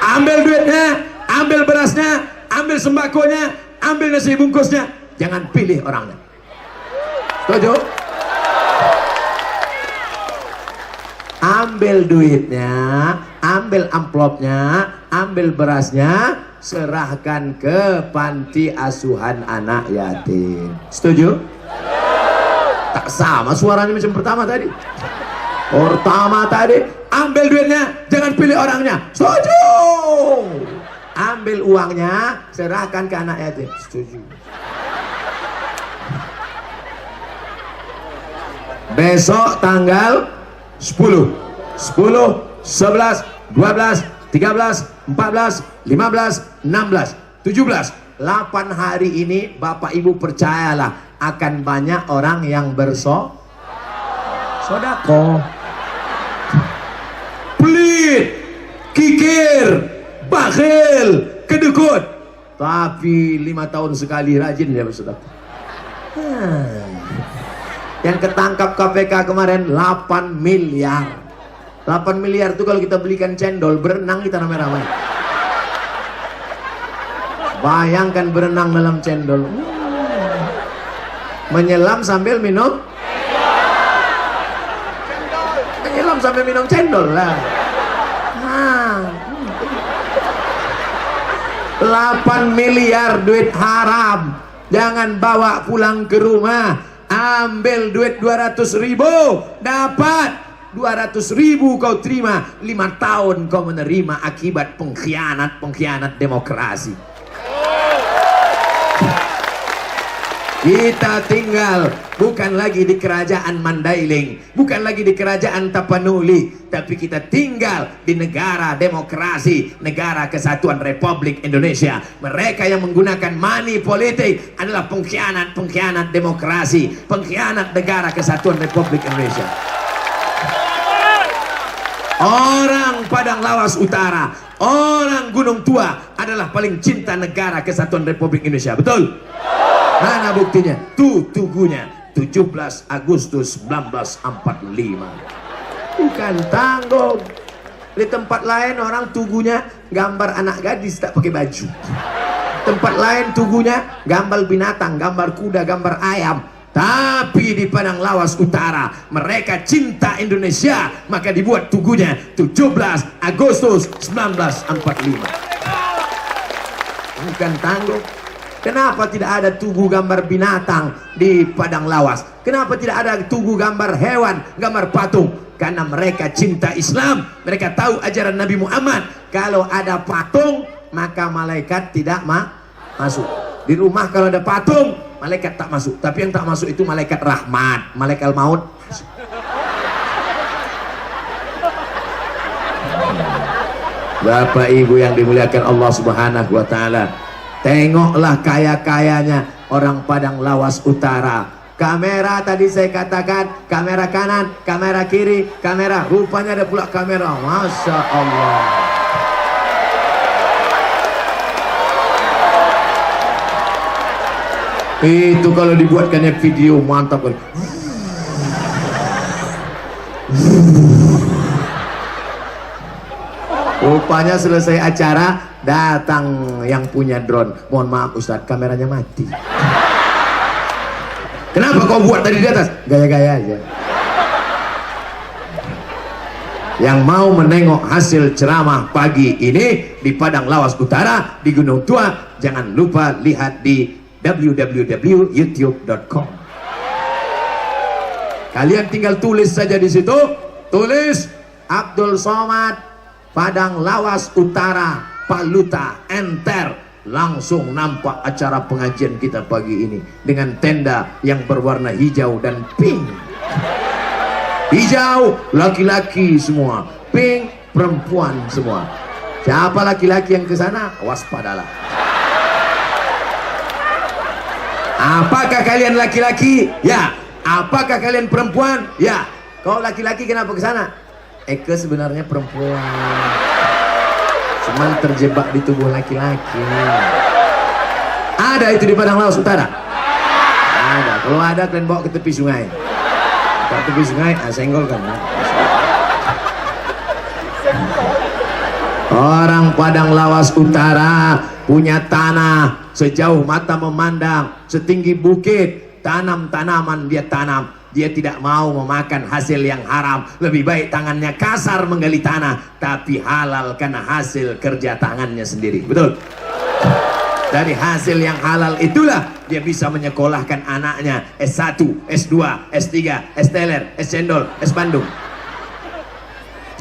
Ambil duitnya, ambil berasnya, ambil sembakonya, ambil nasi bungkusnya, jangan pilih orangnya. Setuju? Ambil duitnya, ambil amplopnya, ambil berasnya, serahkan ke panti asuhan anak yatim. Setuju? Tak sama suaranya macam pertama tadi. Pertama tadi, ambil duitnya, jangan pilih orangnya. Setuju? Ambil uangnya, serahkan ke anak yatim. Setuju? Besok tanggal 10, 11, 12, 13, 14, 15, 16, 17, 8 hari ini Bapak Ibu percayalah akan banyak orang yang bersodako. Pelit, kikir, bakhil, kedekut, tapi 5 tahun sekali rajin dia bersodako. Yang ketangkap KPK kemarin 8 miliar. 8 miliar itu kalau kita belikan cendol, berenang kita ramai-ramai. Bayangkan berenang dalam cendol. Menyelam sambil minum. Menyelam sambil minum cendol lah. 8 miliar duit haram. Jangan bawa pulang ke rumah. Ambil duit 200.000, dapat 200.000 kau terima, 5 tahun kau menerima akibat pengkhianat demokrasi. Kita tinggal bukan lagi di kerajaan Mandailing, bukan lagi di kerajaan Tapanuli, tapi kita tinggal di negara demokrasi, negara kesatuan Republik Indonesia. Mereka yang menggunakan money politik adalah pengkhianat demokrasi, pengkhianat negara kesatuan Republik Indonesia. Orang Padang Lawas Utara, orang Gunung Tua adalah paling cinta negara kesatuan Republik Indonesia. Betul? Mana buktinya? Tuh tugunya 17 Agustus 1945. Bukan tanggung. Di tempat lain orang tugunya gambar anak gadis tak pakai baju. Tempat lain tugunya gambar binatang, gambar kuda, gambar ayam. Tapi di Padang Lawas Utara mereka cinta Indonesia, maka dibuat tugunya 17 Agustus 1945. Bukan tanggung. Kenapa tidak ada tugu gambar binatang di Padang Lawas? Kenapa tidak ada tugu gambar hewan, gambar patung? Karena mereka cinta Islam. Mereka tahu ajaran Nabi Muhammad. Kalau ada patung, maka malaikat tidak masuk. Di rumah kalau ada patung, malaikat tak masuk. Tapi yang tak masuk itu malaikat rahmat, malaikat maut. Bapak Ibu yang dimuliakan Allah Subhanahu wa taala, tengoklah kaya-kayanya orang Padang Lawas Utara. Kamera tadi saya katakan, kamera kanan, kamera kiri, kamera, rupanya ada pula kamera. Masya Allah. Itu kalau dibuatkannya video mantap. Rupanya selesai acara datang yang punya drone. Mohon maaf Ustadz, kameranya mati. Kenapa kau buat tadi di atas? Gaya-gaya aja. Yang mau menengok hasil ceramah pagi ini di Padang Lawas Utara, di Gunung Tua, jangan lupa lihat di www.youtube.com. Kalian tinggal tulis saja di situ, tulis Abdul Somad Padang Lawas Utara Paluta, enter, langsung nampak acara pengajian kita pagi ini dengan tenda yang berwarna hijau dan pink. Hijau laki-laki semua, pink perempuan semua. Siapa laki-laki yang ke sana? Waspadalah. Apakah kalian laki-laki? Ya. Apakah kalian perempuan? Ya. Kau laki-laki kenapa ke sana? Eke sebenarnya perempuan, cuman terjebak di tubuh laki-laki. Ada itu di Padang Lawas Utara? Ada. Kalau ada kalian bawa ke tepi sungai. Ke tepi sungai, senggol kan? Orang Padang Lawas Utara punya tanah sejauh mata memandang, setinggi bukit. Tanam tanaman dia tanam, dia tidak mau memakan hasil yang haram. Lebih baik tangannya kasar menggali tanah, tapi halal karena hasil kerja tangannya sendiri. Betul? Dari hasil yang halal itulah dia bisa menyekolahkan anaknya S1, S2, S3, S teler, S cendol, S bandung.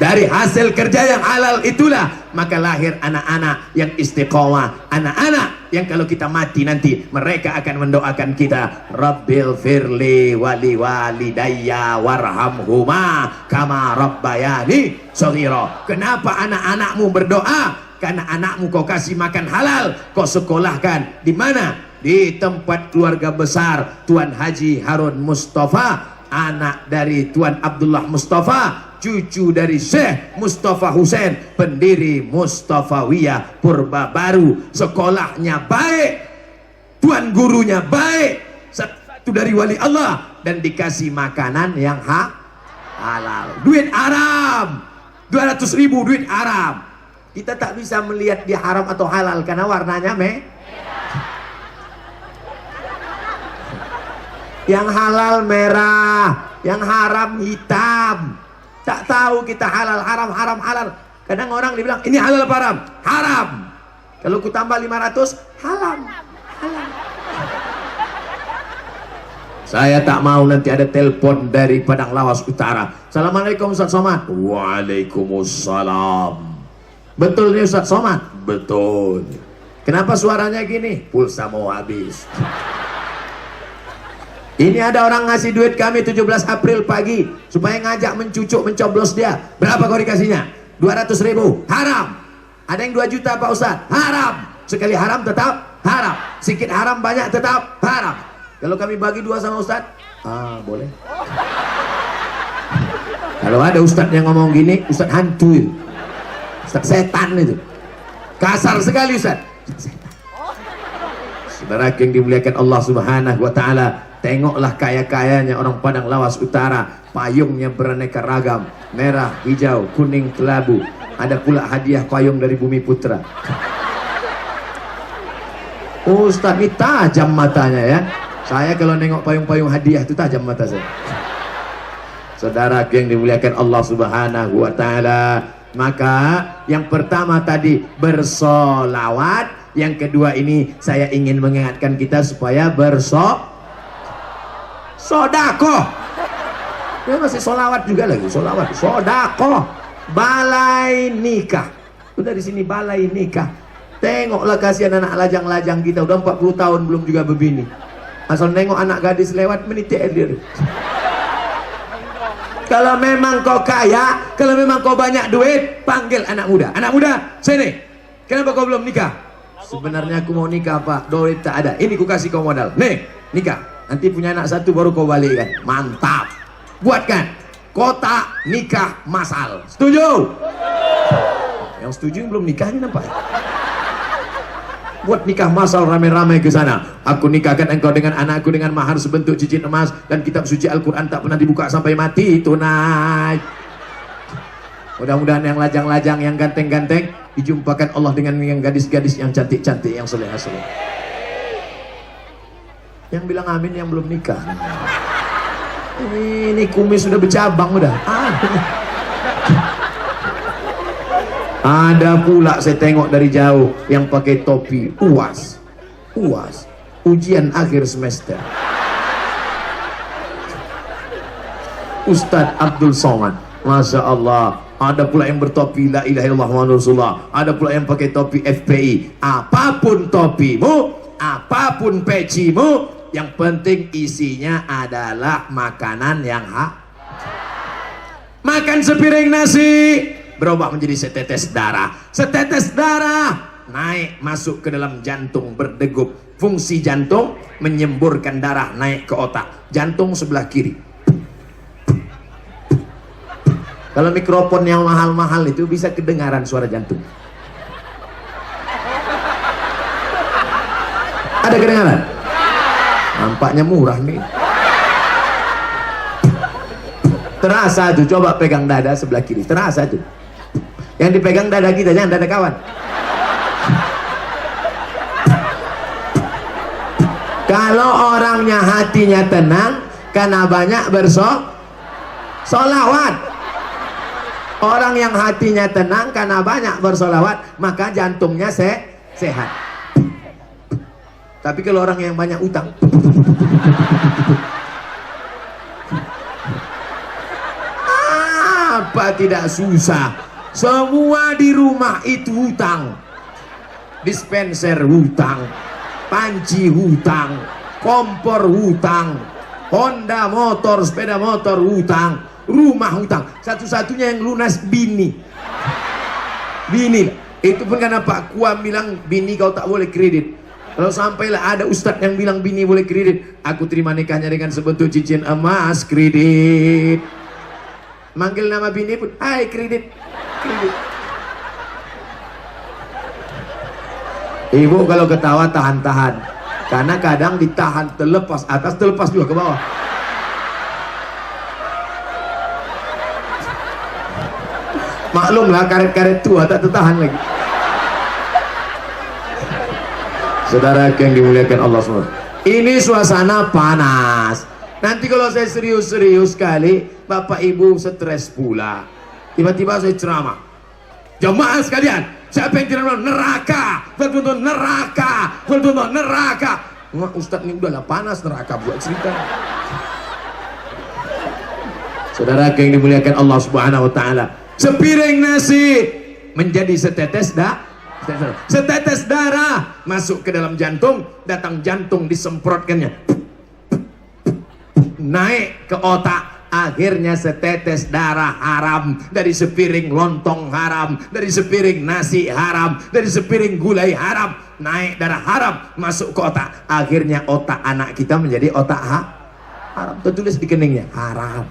Dari hasil kerja yang halal itulah maka lahir anak-anak yang istiqomah, anak-anak yang kalau kita mati nanti mereka akan mendoakan kita, Rabbil firli wali walidayya warhamhuma kama rabbayani shaghira. Kenapa anak-anakmu berdoa? Karena anakmu kau kasih makan halal, kau sekolahkan di mana? Di tempat keluarga besar Tuan Haji Harun Mustafa, anak dari Tuan Abdullah Mustafa, cucu dari Syekh Mustafa Hussein, pendiri Mustafawiyah Purba Baru. Sekolahnya baik, tuan gurunya baik, satu dari wali Allah, dan dikasih makanan yang halal. Duit haram 200.000 duit haram. Kita tak bisa melihat dia haram atau halal karena warnanya yang halal merah, yang haram hitam. Tak tahu kita halal, haram, haram, halal. Kadang orang dibilang, ini halal apa haram? Haram. Kalau ku tambah 500, halal. Halal. Saya tak mau nanti ada telepon dari Padang Lawas Utara. Assalamualaikum Ustaz Somad. Waalaikumsalam. Betul nih Ustaz Somad? Betul. Kenapa suaranya gini? Pulsa mau habis. Ini ada orang ngasih duit kami 17 April pagi supaya ngajak mencucuk mencoblos dia. Berapa kau dikasihnya? 200.000. Haram. Ada yang 2 juta Pak Ustaz. Haram. Sekali haram tetap haram. Sikit haram banyak tetap haram. Kalau kami bagi 2 sama Ustaz, boleh. Kalau ada Ustaz yang ngomong gini, Ustaz hantu itu. Ustaz setan itu. Kasar sekali Ustaz. Setan. Saudara yang dimuliakan Allah Subhanahu wa taala, tengoklah kaya-kayanya orang Padang Lawas Utara. Payungnya beraneka ragam, merah, hijau, kuning, kelabu. Ada pula hadiah payung dari Bumi Putra. Ustaz ini tajam matanya ya. Saya kalau nengok payung-payung hadiah itu tajam mata saya. Saudara yang dimuliakan Allah Subhanahu wa taala, maka yang pertama tadi bersolawat, yang kedua ini saya ingin mengingatkan kita supaya sodakoh. Dia masih solawat juga lagi, solawat, sodakoh. Balai nikah. Udah di sini balai nikah. Tengoklah kasihan anak lajang-lajang kita, udah 40 tahun belum juga berbini. Asal nengok anak gadis lewat menitik dia. Kalau memang kau kaya, kalau memang kau banyak duit, panggil anak muda. Anak muda, sini. Kenapa kau belum nikah? Sebenarnya aku mau nikah Pak, duit tak ada. Ini ku kasih kau modal. Nih, nikah. Nanti punya anak 1 baru kau balikkan. Mantap. Buatkan kotak nikah masal. Setuju? Yang setuju belum nikah ini nampak. Buat nikah masal ramai-ramai ke sana. Aku nikahkan engkau dengan anakku dengan mahar sebentuk cincin emas dan kitab suci Al-Quran tak pernah dibuka sampai mati. Tunai. Mudah-mudahan yang lajang-lajang, yang ganteng-ganteng dijumpakan Allah dengan yang gadis-gadis yang cantik-cantik, yang soleh-soleh. Yang bilang amin yang belum nikah. Ini kumis sudah bercabang udah. Ada pula saya tengok dari jauh yang pakai topi uas. ujian akhir semester. Ustadz Abdul Somad, Masya Allah. Ada pula yang bertopi la ilaha illallah Muhammadur Rasulullah, ada pula yang pakai topi FPI. Apapun topimu, apapun pecimu, yang penting isinya adalah makanan yang makan sepiring nasi berubah menjadi setetes darah. Setetes darah naik masuk ke dalam jantung, berdegup. Fungsi jantung menyemburkan darah naik ke otak. Jantung sebelah kiri. Kalau mikrofon yang mahal-mahal itu bisa kedengaran suara jantung. Ada kedengaran? Nampaknya murah nih. Terasa tuh, coba pegang dada sebelah kiri. Terasa tuh. Yang dipegang dada kita, jangan dada kawan. Kalau orangnya hatinya tenang, karena banyak bersolawat. Orang yang hatinya tenang karena banyak bersolawat, maka jantungnya sehat. Tapi kalau orang yang banyak utang, apa tidak susah? Semua di rumah itu hutang. Dispenser hutang, panci hutang, kompor hutang, Honda motor, sepeda motor hutang, rumah hutang. Satu-satunya yang lunas bini. Itu pun karena Pak Kuam bilang bini kau tak boleh kredit. Kalau sampailah ada ustadz yang bilang bini boleh kredit, aku terima nikahnya dengan sebentuk cincin emas, kredit. Manggil nama bini pun, hai kredit. Ibu kalau ketawa tahan-tahan, karena kadang ditahan terlepas atas, terlepas juga ke bawah. Maklumlah karet-karet tua tak tertahan lagi. Saudara yang dimuliakan Allah SWT, ini suasana panas. Nanti kalau saya serius-serius sekali, bapak ibu stres pula. Tiba-tiba saya ceramah, jemaah sekalian, siapa yang tidak nonton neraka, bertonton neraka, bertonton neraka. Wah, Ustadz ini udahlah panas neraka buat cerita. Saudara yang dimuliakan Allah Subhanahu Wa Taala, sepiring nasi menjadi setetes darah masuk ke dalam jantung, datang jantung disemprotkannya, naik ke otak, akhirnya setetes darah haram, dari sepiring lontong haram, dari sepiring nasi haram, dari sepiring gulai haram, naik darah haram masuk ke otak, akhirnya otak anak kita menjadi otak haram. Tertulis di keningnya haram.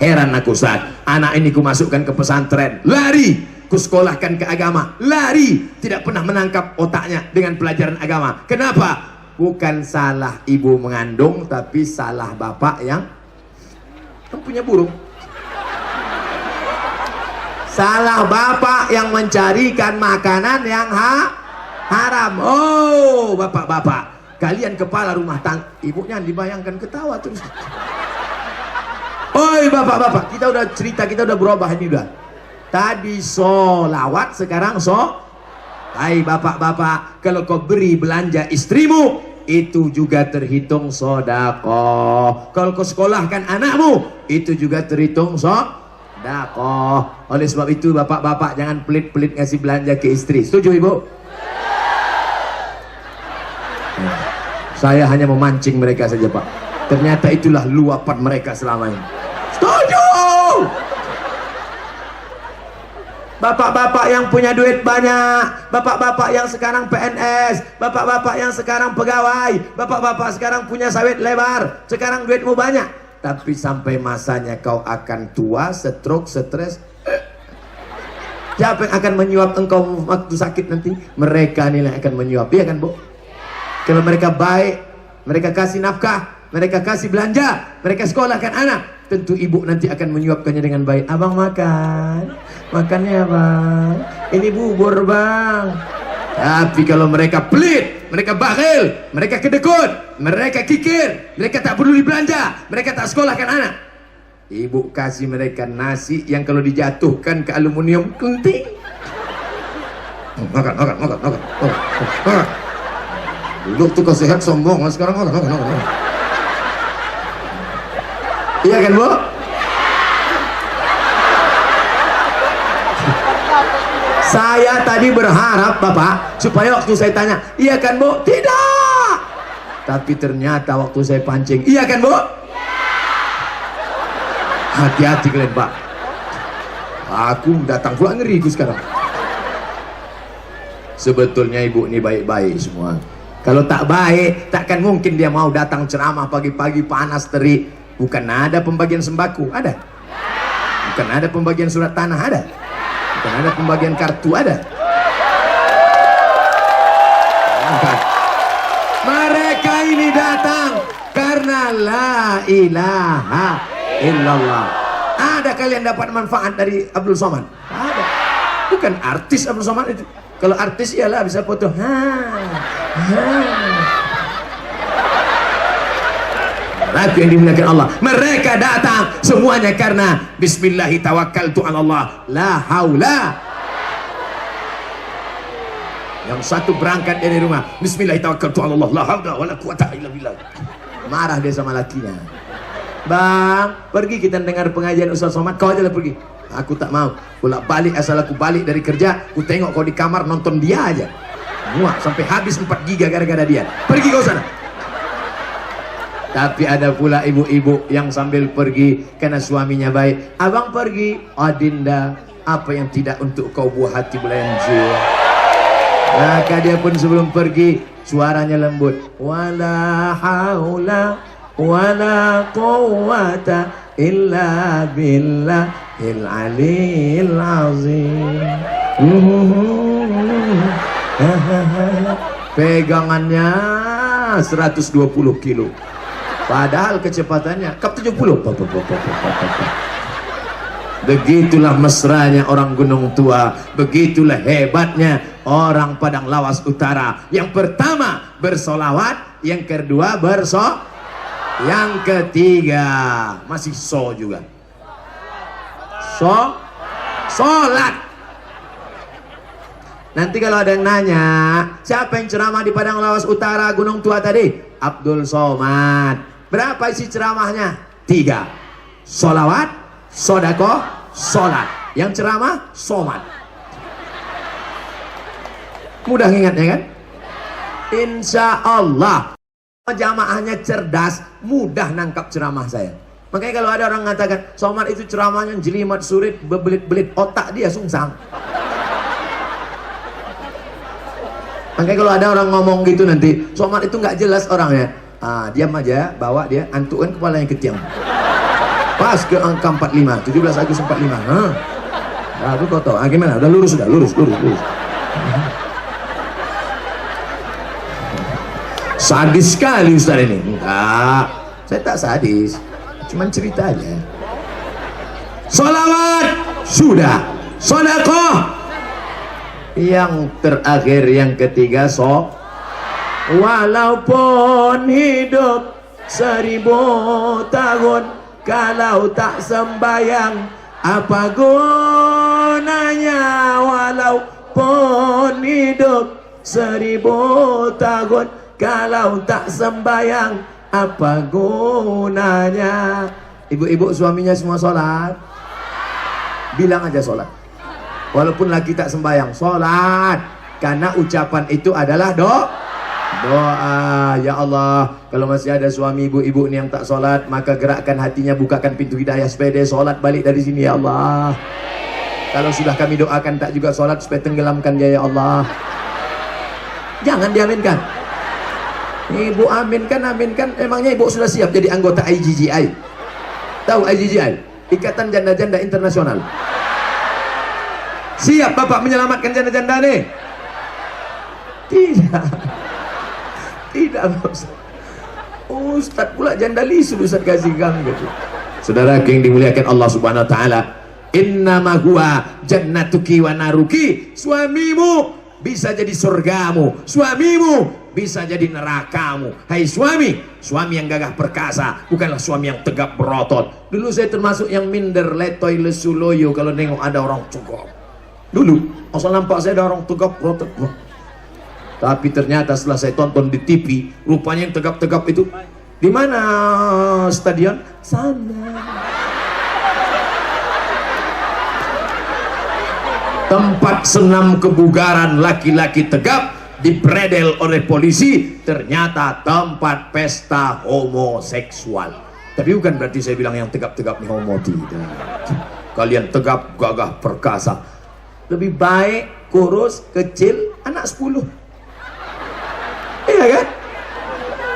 Heran aku saat anak ini ku masukkan ke pesantren, lari, ku sekolahkan ke agama, lari, tidak pernah menangkap otaknya dengan pelajaran agama. Kenapa? Bukan salah ibu mengandung, tapi salah bapak yang punya burung. Salah bapak yang mencarikan makanan yang haram. Oh, bapak-bapak, kalian kepala rumah tangga, ibunya dibayangkan ketawa terus. Oi bapak-bapak, kita udah cerita, kita udah berubah ini udah. Tadi solawat, sekarang hai bapak-bapak, kalau kau beri belanja istrimu, itu juga terhitung sodakoh. Kalau kau sekolahkan anakmu, itu juga terhitung sodakoh. Oleh sebab itu bapak-bapak jangan pelit-pelit ngasih belanja ke istri. Setuju ibu? Saya hanya memancing mereka saja pak. Ternyata itulah luapan mereka selama ini. Setuju! Bapak-bapak yang punya duit banyak, bapak-bapak yang sekarang PNS, bapak-bapak yang sekarang pegawai, bapak-bapak sekarang punya sawit lebar, sekarang duitmu banyak, tapi sampai masanya kau akan tua, stroke, stres, siapa yang akan menyuap engkau waktu sakit nanti? Mereka nih yang akan menyuap, iya kan bu? Kalau mereka baik, mereka kasih nafkah, mereka kasih belanja, mereka sekolahkan anak, tentu ibu nanti akan menyuapkannya dengan baik. Abang makan, makannya bang, ini bubur bang. Tapi kalau mereka pelit, mereka bakhil, mereka kedekut, mereka kikir, mereka tak peduli belanja, mereka tak sekolahkan anak, ibu kasih mereka nasi yang kalau dijatuhkan ke aluminium kenting. Makan. Dulu tuh kau sehat sombong, sekarang iya kan Bu? Saya tadi berharap Bapak supaya waktu saya tanya, iya kan Bu? Tidak. Tapi ternyata waktu saya pancing, iya kan Bu? Hati-hati kalian Pak. Aku datang pula ngeriku sekarang. Sebetulnya ibu ini baik-baik semua. Kalau tak baik, takkan mungkin dia mau datang ceramah pagi-pagi panas terik. Bukan ada pembagian sembako, ada. Bukan ada pembagian surat tanah, ada. Bukan ada pembagian kartu, ada. Bukan. Mereka ini datang karena la ilaha illallah. Ada kalian dapat manfaat dari Abdul Somad? Ada. Bukan artis Abdul Somad itu. Kalau artis iyalah bisa foto. Tapi yang dimuliakan Allah, mereka datang semuanya karena Bismillahi tawakkaltu 'ala Allah, la haula. Yang satu berangkat dari rumah, Bismillahi tawakkaltu 'ala Allah, la haula wala quwata illa billah. Marah dia sama lakinya. Bang, pergi kita dengar pengajian Ustaz Somad, kau aja lah pergi. Aku tak mau. Pulak balik, asal aku balik dari kerja, aku tengok kau di kamar nonton dia aja. Muak sampai habis 4 giga gara-gara dia. Pergi kau sana. Tapi ada pula ibu-ibu yang sambil pergi karena suaminya baik. Abang pergi, Adinda, apa yang tidak untuk kau buah hati belayan jiwa. Maka dia pun sebelum pergi, suaranya lembut. Wala haula wala quwwata illa billahil aliyil azim. Pegangannya 120 kilo. Padahal kecepatannya kap 70. Begitulah mesranya orang Gunung Tua. Begitulah hebatnya orang Padang Lawas Utara. Yang pertama bersolawat, yang kedua yang ketiga masih juga. Sholat. Nanti kalau ada yang nanya, siapa yang ceramah di Padang Lawas Utara Gunung Tua tadi? Abdul Somad. Berapa isi ceramahnya? 3. Sholawat, sodakoh, sholat. Yang ceramah Somad. Mudah ingatnya kan? Insya Allah jamaahnya cerdas, mudah nangkap ceramah saya. Makanya kalau ada orang mengatakan Somad itu ceramahnya jelimat surit, bebelit-belit, otak dia sungsang. Makanya kalau ada orang ngomong gitu nanti Somad itu nggak jelas orangnya, diam aja, bawa dia, antukan kepalanya ke tiang. Pas ke angka 45, 17 Agustus 45. Lalu kau tahu, gimana? Udah lurus. Sadis sekali Ustaz ini. Enggak, saya tak sadis, cuman cerita aja. Sholawat sudah, sedekah yang terakhir, yang ketiga walaupun hidup 1000 tahun, kalau tak sembayang apa gunanya? Walaupun hidup 1000 tahun, kalau tak sembayang apa gunanya? Ibu-ibu suaminya semua sholat, bilang aja sholat. Walaupun lagi tak sembayang, sholat. Karena ucapan itu adalah doa. Ya Allah, kalau masih ada suami ibu-ibu yang tak sholat, maka gerakkan hatinya, bukakan pintu hidayah supaya dia sholat balik dari sini ya Allah. Kalau sudah kami doakan tak juga sholat, supaya tenggelamkan dia ya Allah. Jangan diaminkan. Ibu aminkan. Emangnya ibu sudah siap jadi anggota IGGI? Tahu IGGI? Ikatan Janda-Janda Internasional. Siap Bapak menyelamatkan janda-janda nih? Tidak Ustaz pula janda lisu, Ustaz kasih gang gitu. Saudara yang dimuliakan Allah Subhanahu wa taala, innama huwa jannatuki wa naruki. Suamimu bisa jadi surgamu, suamimu bisa jadi nerakamu. Hai suami yang gagah perkasa, bukanlah suami yang tegap berotot. Dulu saya termasuk yang minder, letoy lesuloyo kalau nengok ada orang cugap. Dulu asal nampak saya ada orang tegap berotot, Tapi ternyata setelah saya tonton di TV, rupanya yang tegap-tegap itu di mana stadion? Sana. Tempat senam kebugaran laki-laki tegap dibredel oleh polisi, ternyata tempat pesta homoseksual. Tapi bukan berarti saya bilang yang tegap-tegap nih homo, tidak. Kalian tegap, gagah, perkasa. Lebih baik kurus, kecil, anak 10. Iya kan?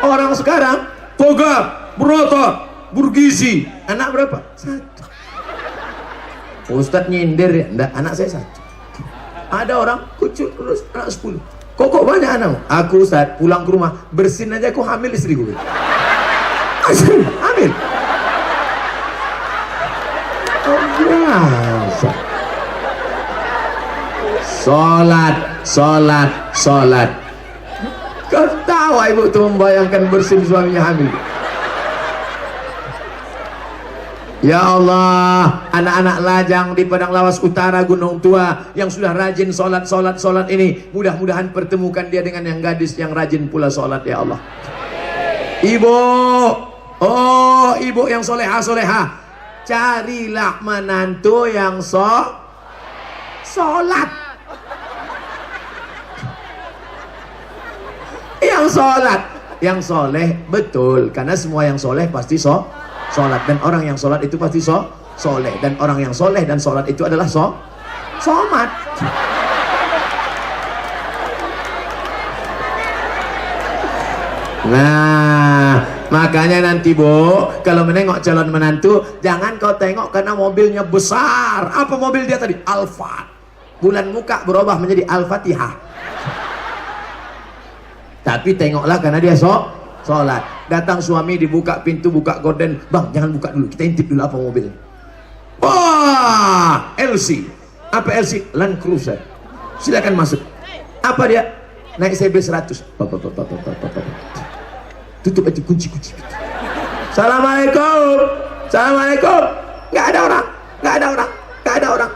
Orang sekarang tegap, berotot, bergizi. Anak berapa? 1. Ustadz nyindir ya? Enggak, anak saya 1. Ada orang kucuk terus anak 10. Kok banyak anak? Aku Ustadz pulang ke rumah bersin aja aku hamil istri gue. Hamil. Oh, biasa. Sholat. Ketawa ibu tuh membayangkan bersin suaminya hamil. Ya Allah, anak-anak lajang di Padang Lawas Utara Gunung Tua yang sudah rajin sholat ini, mudah-mudahan pertemukan dia dengan yang gadis yang rajin pula sholat, ya Allah. Ibu, oh ibu yang soleha, carilah menantu yang sholat. Yang soleh betul, karena semua yang soleh pasti sholat, dan orang yang sholat itu pasti soleh, dan orang yang soleh dan sholat itu adalah somat. Nah, makanya nanti Bu, kalau menengok calon menantu, jangan kau tengok karena mobilnya besar. Apa mobil dia tadi? Alfa. Bulan muka berubah menjadi Al-Fatihah. Tapi tengoklah karena dia sholat. Datang suami dibuka pintu, buka gorden. Bang, jangan buka dulu, kita intip dulu apa mobilnya. Wah, LC. Apa LC? Land Cruiser. Silakan masuk. Apa dia? Naik CB 100. Tutup aja, kunci. Assalamualaikum. Nggak ada orang.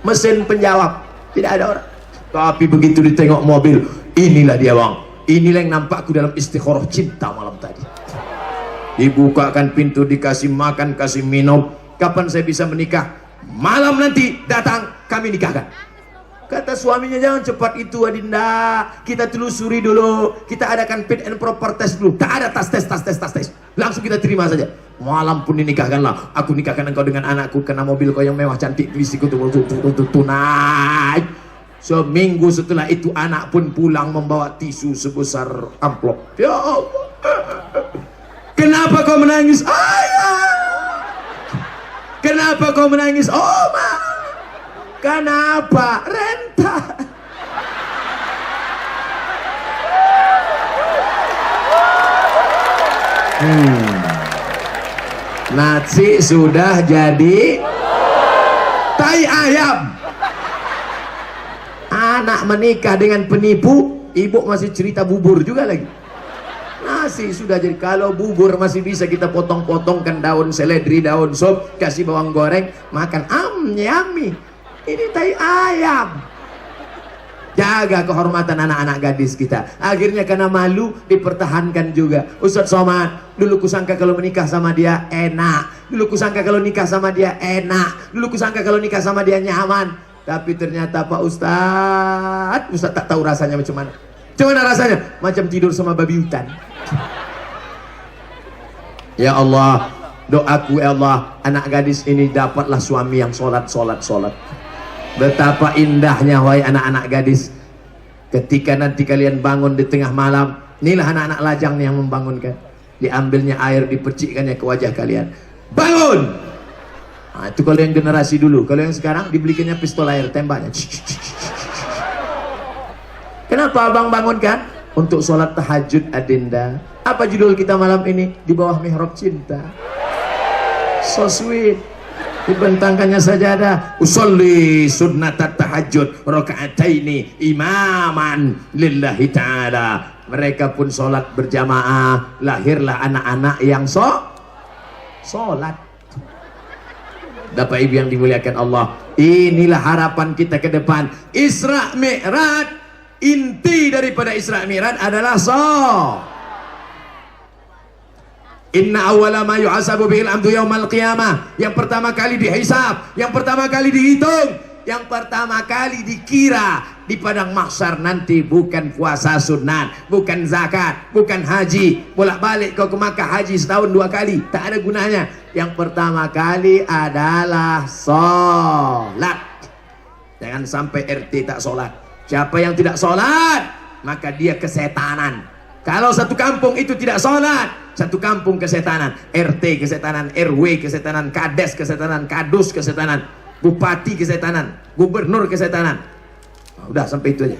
Mesin penjawab, tidak ada orang. Tapi begitu ditengok mobil, inilah dia bang, inilah yang nampakku dalam istikharah cinta malam tadi. Dibukakan pintu, dikasih makan, kasih minum. Kapan saya bisa menikah? Malam nanti datang, kami nikahkan. Kata suaminya, jangan cepat itu Adinda, kita telusuri dulu, kita adakan fit and proper test dulu. Tak ada tes, langsung kita terima saja. Malam pun dinikahkanlah. Aku nikahkan engkau dengan anakku, karena mobil kau yang mewah cantik, listrik untuk tunai. Seminggu setelah itu anak pun pulang membawa tisu sebesar amplop. Ya Allah, kenapa kau menangis ayah? Kenapa kau menangis Oma? Kenapa renta? Nasi sudah jadi tai ayam. Anak menikah dengan penipu, ibu masih cerita bubur juga lagi. Nasi sudah jadi, kalau bubur masih bisa kita potong-potongkan daun seledri, daun sop, kasih bawang goreng, makan yummy. Ini tai ayam. Jaga kehormatan anak-anak gadis kita. Akhirnya karena malu dipertahankan juga. Ustadz Somad, dulu kusangka kalau menikah sama dia enak. Dulu kusangka kalau nikah sama dia enak. Dulu kusangka kalau nikah sama dia nyaman. Tapi ternyata Pak Ustadz tak tahu rasanya macam mana. Macam mana rasanya? Macam tidur sama babi hutan. Ya Allah, doaku ya Allah, anak gadis ini dapatlah suami yang sholat. Betapa indahnya wahai anak-anak gadis, ketika nanti kalian bangun di tengah malam, inilah anak-anak lajang yang membangunkan. Diambilnya air, dipercikkannya ke wajah kalian. Bangun! Nah, itu kalau yang generasi dulu. Kalau yang sekarang dibelikannya pistol air, tembaknya. Kenapa abang bangunkan? Untuk sholat tahajud Adinda. Apa judul kita malam ini? Di bawah mihrab cinta. So sweet. Dibentangkannya sajadah, usolli sunnatat tahajud rakaataini imaman lillahi ta'ala. Mereka pun sholat berjamaah. Lahirlah anak-anak yang sholat. Bapak Ibu yang dimuliakan Allah, inilah harapan kita ke depan. Isra Mi'raj inti daripada Isra Mi'raj adalah Inna awwala ma yuhasabu bihil amdu yaumal qiyamah. Yang pertama kali dihisab, yang pertama kali dihitung, yang pertama kali dikira di padang mahsyar nanti bukan puasa sunat, bukan zakat, bukan haji, bolak-balik kau ke Makkah haji setahun 2 kali, tak ada gunanya. Yang pertama kali adalah sholat. Jangan sampai RT tak sholat. Siapa yang tidak sholat, maka dia kesetanan. Kalau satu kampung itu tidak sholat, satu kampung kesetanan. RT kesetanan, RW kesetanan, kades kesetanan, kadus kesetanan, bupati kesetanan, gubernur kesetanan. Udah sampai itu aja.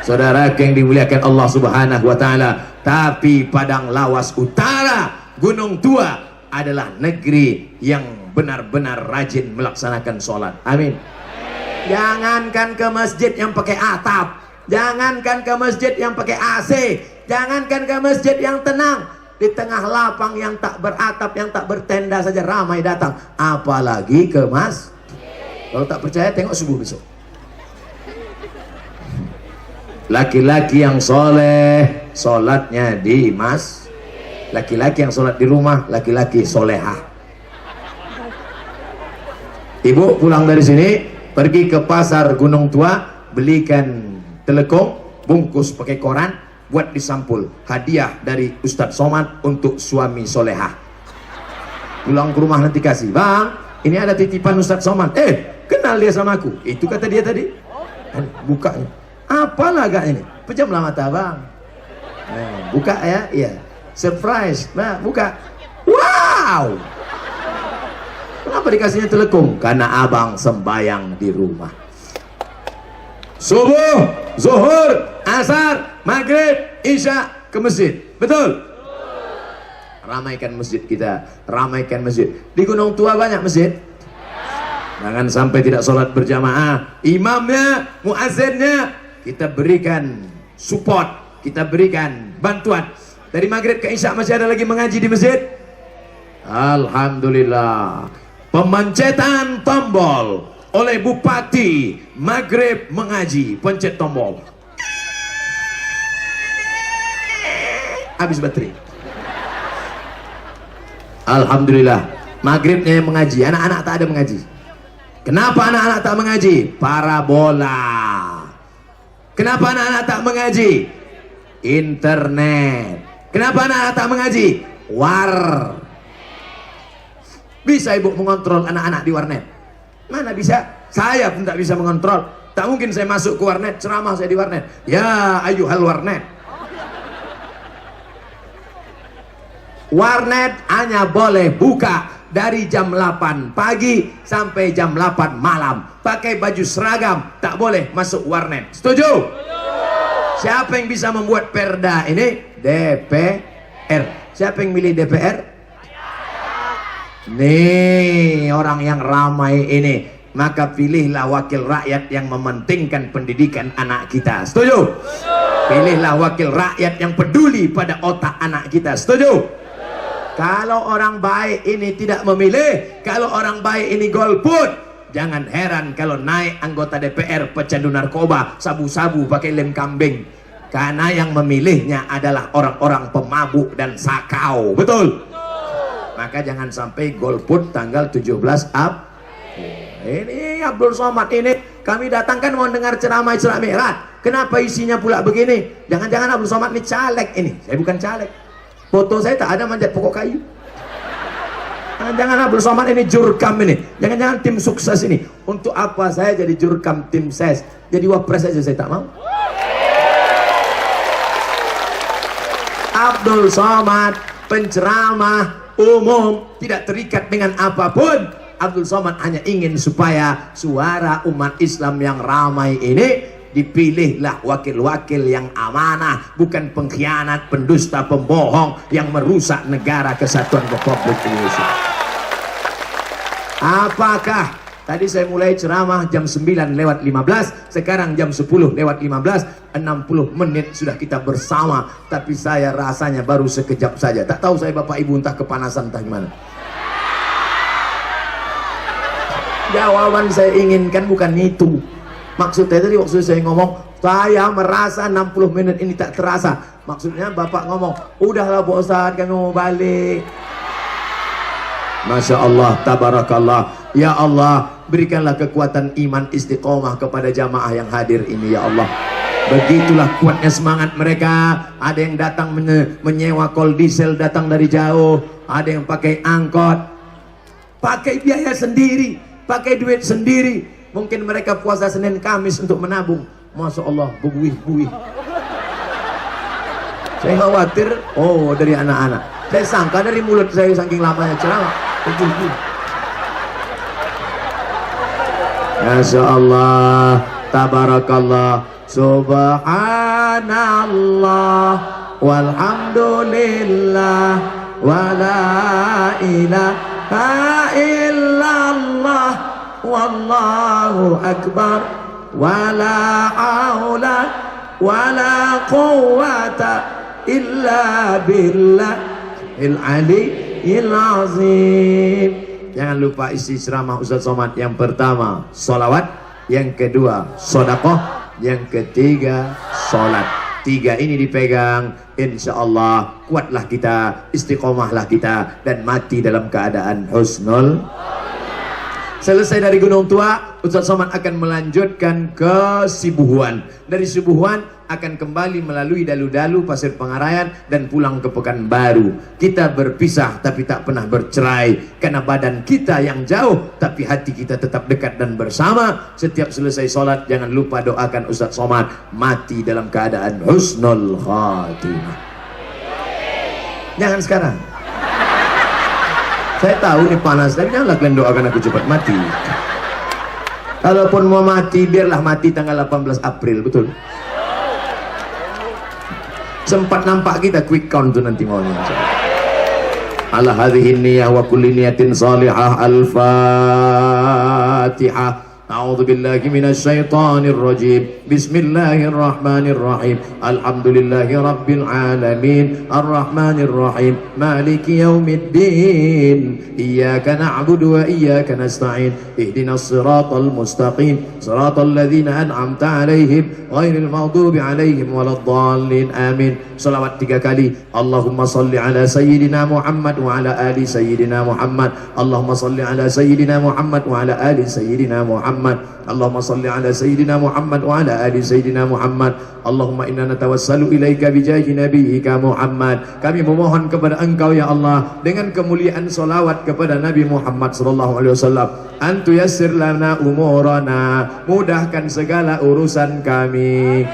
Saudara yang dimuliakan Allah Subhanahu wa taala, tapi Padang Lawas Utara, Gunung Tua adalah negeri yang benar-benar rajin melaksanakan sholat. Amin. Jangankan ke masjid yang pakai atap, jangankan ke masjid yang pakai AC, jangankan ke masjid yang tenang, di tengah lapang yang tak beratap, yang tak bertenda saja ramai datang, apalagi ke masjid. Kalau tak percaya tengok subuh besok. Laki-laki yang soleh solatnya di masjid, laki-laki yang solat di rumah laki-laki solehah. Ibu pulang dari sini pergi ke pasar Gunung Tua, belikan telekong, bungkus pakai koran, buat disampul, hadiah dari Ustadz Somad untuk suami solehah. Pulang ke rumah nanti kasih, bang, ini ada titipan Ustadz Somad. Kenal dia sama aku. Itu kata dia tadi. Bukanya, apalah gak ini? Pejamlah mata bang. Buka ya, iya. Surprise. Nah, buka. Wow. Kenapa dikasihnya telekung? Karena abang sembayang di rumah. Subuh, zuhur, asar, maghrib, isya ke masjid. Betul? Ramaikan masjid kita, ramaikan masjid. Di Gunung Tua banyak masjid. Jangan sampai tidak sholat berjamaah. Imamnya, muazzinnya, kita berikan support, kita berikan bantuan. Dari maghrib ke isya masih ada lagi mengaji di masjid. Alhamdulillah. Pemancetan tombol oleh bupati, maghrib mengaji, pencet tombol, habis baterai. Alhamdulillah, maghribnya yang mengaji, anak-anak tak ada mengaji. Kenapa anak-anak tak mengaji? Parabola. Kenapa anak-anak tak mengaji? Internet. Kenapa anak-anak tak mengaji? War. Bisa ibu mengontrol anak-anak di warnet? Mana bisa? Saya pun tak bisa mengontrol. Tak mungkin saya masuk ke warnet, ceramah saya di warnet. Ya ayuhal warnet. Warnet hanya boleh buka dari jam 8 pagi sampai jam 8 malam. Pakai baju seragam, tak boleh masuk warnet. Setuju? Siapa yang bisa membuat perda ini? DPR. Siapa yang milih DPR? Nih orang yang ramai ini. Maka pilihlah wakil rakyat yang mementingkan pendidikan anak kita. Setuju? Pilihlah wakil rakyat yang peduli pada otak anak kita. Setuju? Kalau orang baik ini tidak memilih, kalau orang baik ini golput, jangan heran kalau naik anggota DPR pecandu narkoba, sabu-sabu pakai lem kambing. Karena yang memilihnya adalah orang-orang pemabuk dan sakau. Betul? Maka jangan sampai golput tanggal 17 April. Ini Abdul Somad ini kami datangkan mau dengar ceramah Isra Mi'raj. Kenapa isinya pula begini? Jangan-jangan Abdul Somad ini caleg ini. Saya bukan caleg. Foto saya tak ada manjat pokok kayu. Jangan-jangan Abdul Somad ini jurkam ini. Jangan-jangan tim sukses ini. Untuk apa saya jadi jurkam tim ses? Jadi wapres aja saya tak mau. Abdul Somad penceramah umum, tidak terikat dengan apapun. Abdul Somad hanya ingin supaya suara umat Islam yang ramai ini dipilihlah wakil-wakil yang amanah, bukan pengkhianat, pendusta, pembohong yang merusak negara kesatuan Republik Indonesia. Apakah tadi saya mulai ceramah jam 9:15, sekarang jam 10:15, 60 menit sudah kita bersama, tapi saya rasanya baru sekejap saja. Tak tahu saya Bapak Ibu entah kepanasan entah gimana. Jawaban saya inginkan bukan itu. Maksudnya tadi waktu saya ngomong, saya merasa 60 menit ini tak terasa. Maksudnya bapak ngomong, udahlah Pak Ustadz, kami mau balik. Masya Allah, tabarakallah. Ya Allah, berikanlah kekuatan iman istiqomah kepada jamaah yang hadir ini ya Allah. Begitulah kuatnya semangat mereka. Ada yang datang menyewa kol diesel, datang dari jauh. Ada yang pakai angkot, pakai biaya sendiri, pakai duit sendiri. Mungkin mereka puasa Senin Kamis untuk menabung. Masya Allah, buih-buih. Saya khawatir, oh dari anak-anak. Saya sangka dari mulut saya saking lamanya ceramah. Masya Allah, tabarakallah, subhanallah, walhamdulillah, wala ilaha illallah, wallahu akbar, wala haula wala quwwata illa billahil aliyyil azim. Jangan lupa isi ceramah Ustaz Somad. Yang pertama solawat, yang kedua sodakoh, yang ketiga solat. 3 ini dipegang, insya Allah kuatlah kita, istiqomahlah kita, dan mati dalam keadaan husnul. Selesai dari Gunung Tua, Ustaz Somad akan melanjutkan ke Sibuhuan. Dari Sibuhuan akan kembali melalui Dalu-Dalu, Pasir Pengarayan, dan pulang ke Pekanbaru. Kita berpisah tapi tak pernah bercerai, karena badan kita yang jauh tapi hati kita tetap dekat dan bersama. Setiap selesai sholat jangan lupa doakan Ustaz Somad mati dalam keadaan husnul khatimah. Jangan sekarang. Saya tahu ini panas, tapi janganlah kalian doakan aku cepat mati. Kalaupun mau mati, biarlah mati tanggal 18 April, betul? Sempat nampak kita quick count tuh nanti maunya. Ala hadhihi niyah wa kulli niyatin salihah. Al-Fatihah. A'udzu billahi minasy syaithanir rajim. Bismillahirrahmanirrahim. Alhamdulillahi rabbil alamin. Arrahmanir rahim. Maliki yaumiddin. Iyyaka na'budu wa iyyaka nasta'in. Ihdinas siratal mustaqim. Siratal ladzina an'amta 'alaihim ghairil maghdubi 'alaihim waladdallin. Amin. Salawat 3 kali. Allahumma salli ala sayyidina Muhammad wa ala ali sayyidina Muhammad. Allahumma salli ala sayyidina Muhammad wa ala ali sayyidina Muhammad. Allahumma salli ala sayyidina Muhammad wa ala ali sayyidina Muhammad. Allahumma inna natawassalu ilaika bijahi nabiyyika Muhammad. Kami memohon kepada Engkau ya Allah dengan kemuliaan salawat kepada Nabi Muhammad sallallahu alaihi wasallam, antu yassir lana umurana, mudahkan segala urusan kami.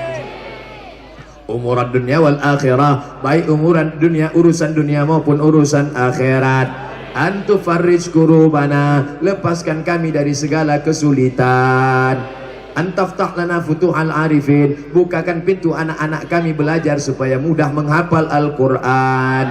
Umuran dunia wal akhirah, baik umuran dunia, urusan dunia maupun urusan akhirat. Antu farrij kurubana, lepaskan kami dari segala kesulitan. Antaftah lana futuhal arifin, bukakan pintu anak-anak kami belajar supaya mudah menghafal Al-Quran.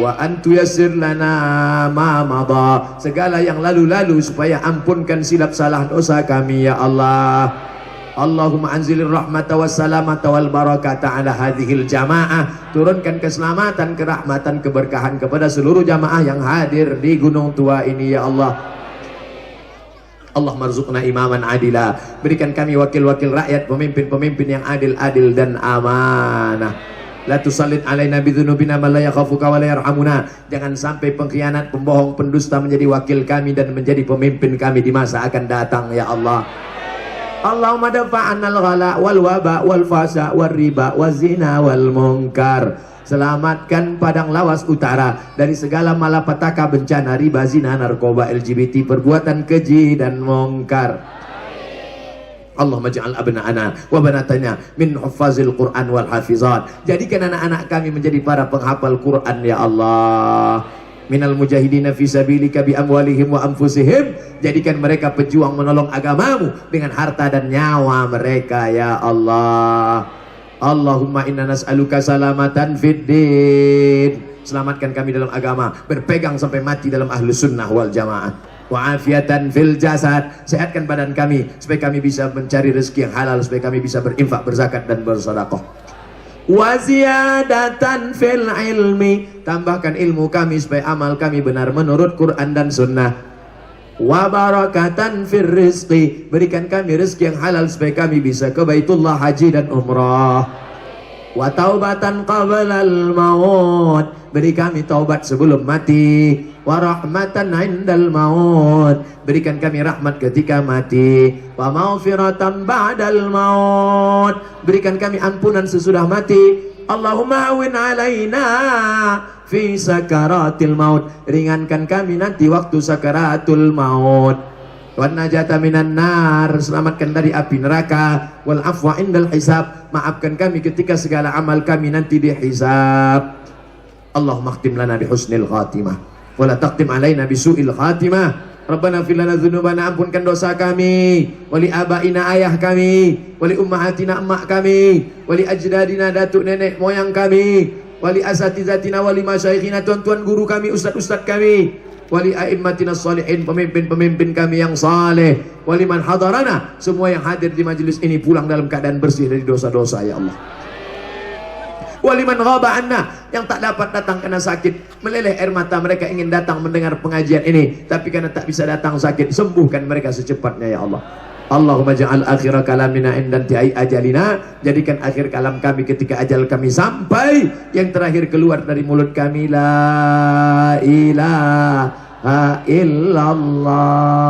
Wa antu yassir lana ma madha, segala yang lalu-lalu supaya ampunkan silap salah dosa kami ya Allah. Allahumma anzilir rahmata wassalamata wal barakata ala hadhil jamaah, turunkan keselamatan, kerahmatan, keberkahan kepada seluruh jamaah yang hadir di Gunung Tua ini ya Allah. Allah marzuqna imaman adila, berikan kami wakil-wakil rakyat, pemimpin-pemimpin yang adil-adil dan amanah. La tusallit alaina bidzunubina man la yakhafuka wa la yarhamuna, jangan sampai pengkhianat, pembohong, pendusta menjadi wakil kami dan menjadi pemimpin kami di masa akan datang ya Allah. Allahumma dafa'anal ghala wal waba wal fasa wal riba wal zina wal munkar. Selamatkan Padang Lawas Utara dari segala malapetaka, bencana, riba, zina, narkoba, LGBT, perbuatan keji dan munkar. Allahumma ja'al abna'ana wa banatana min huffazil Qur'an wal hafizat. Jadikan anak-anak kami menjadi para penghafal Quran ya Allah. Minal mujahidina fi sabilika bi amwalihim wa anfusihim, jadikan mereka pejuang menolong agamamu dengan harta dan nyawa mereka ya Allah. Allahumma inna nas'aluka salamatan fid din, selamatkan kami dalam agama, berpegang sampai mati dalam ahlus sunnah wal jamaah. Wa afiatan fil jasad, sehatkan badan kami supaya kami bisa mencari rezeki yang halal, supaya kami bisa berinfak, berzakat dan bersedekah. Wa ziyadatan fil ilmi, tambahkan ilmu kami supaya amal kami benar menurut Quran dan sunnah. wa barakatan fir rizqi, berikan kami rezeki yang halal supaya kami bisa ke Baitullah haji dan umrah. Wa taubatan qablal maut, beri kami taubat sebelum mati. Wa rahmatan indal maut, berikan kami rahmat ketika mati. Wa maghfiratan ba'dal maut, berikan kami ampunan sesudah mati. Allahumma awin alaina fi sakaratil maut, ringankan kami nanti waktu sakaratul maut. Wan najata minan nar, selamatkan dari api neraka. Wal afwa indal hisab, maafkan kami ketika segala amal kami nanti dihisab. Allahumma khtim lana bi husnil khatimah wa la taqtim alaina bi su'il khatimah. Rabbana fir lana dzunubana, ampunkan dosa kami, wali abaina ayah kami, wali ummahatina emak kami, wali ajdadina datuk nenek moyang kami, wali asatizatina wali masyayikhina tuan-tuan guru kami, ustaz-ustaz kami, wali a'immatina shalihin, pemimpin-pemimpin kami yang saleh, wali man hadarana, semua yang hadir di majelis ini pulang dalam keadaan bersih dari dosa-dosa ya Allah. Wali man ghaba anna, yang tak dapat datang karena sakit, meleleh air mata mereka ingin datang mendengar pengajian ini, tapi karena tak bisa datang sakit, sembuhkan mereka secepatnya ya Allah. Allahumma ja'al akhira kalamina indanti ajalina, jadikan akhir kalam kami ketika ajal kami sampai, yang terakhir keluar dari mulut kami la ilaha illallah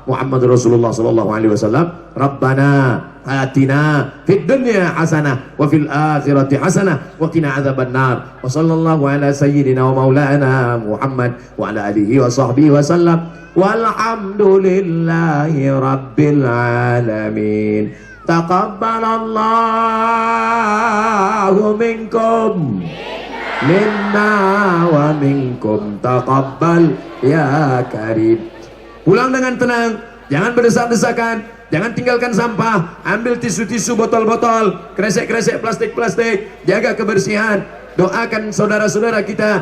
Muhammad Rasulullah sallallahu alaihi wasallam. Rabbana atina fid dunya hasanah wa fil akhirati hasanah wa qina adzabannar. Wa sallallahu ala sayyidina wa maulana Muhammad wa ala alihi wa sahbihi wa sallam. Walhamdulillahi rabbil alamin. Taqabbalallahu minkum minna wa minkum taqabbal ya karim. Pulang dengan tenang, jangan berdesak-desakan, jangan tinggalkan sampah, ambil tisu-tisu, botol-botol, kresek-kresek, plastik-plastik, jaga kebersihan, doakan saudara-saudara kita.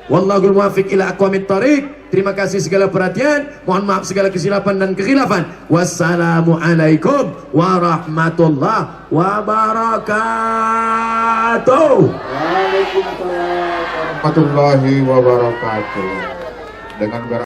Wallahul muwaffiq ila aqwamit thariq. Terima kasih segala perhatian, mohon maaf segala kesilapan dan kekhilafan. Wassalamualaikum warahmatullahi wabarakatuh. Waalaikumsalam warahmatullahi wabarakatuh. Dengan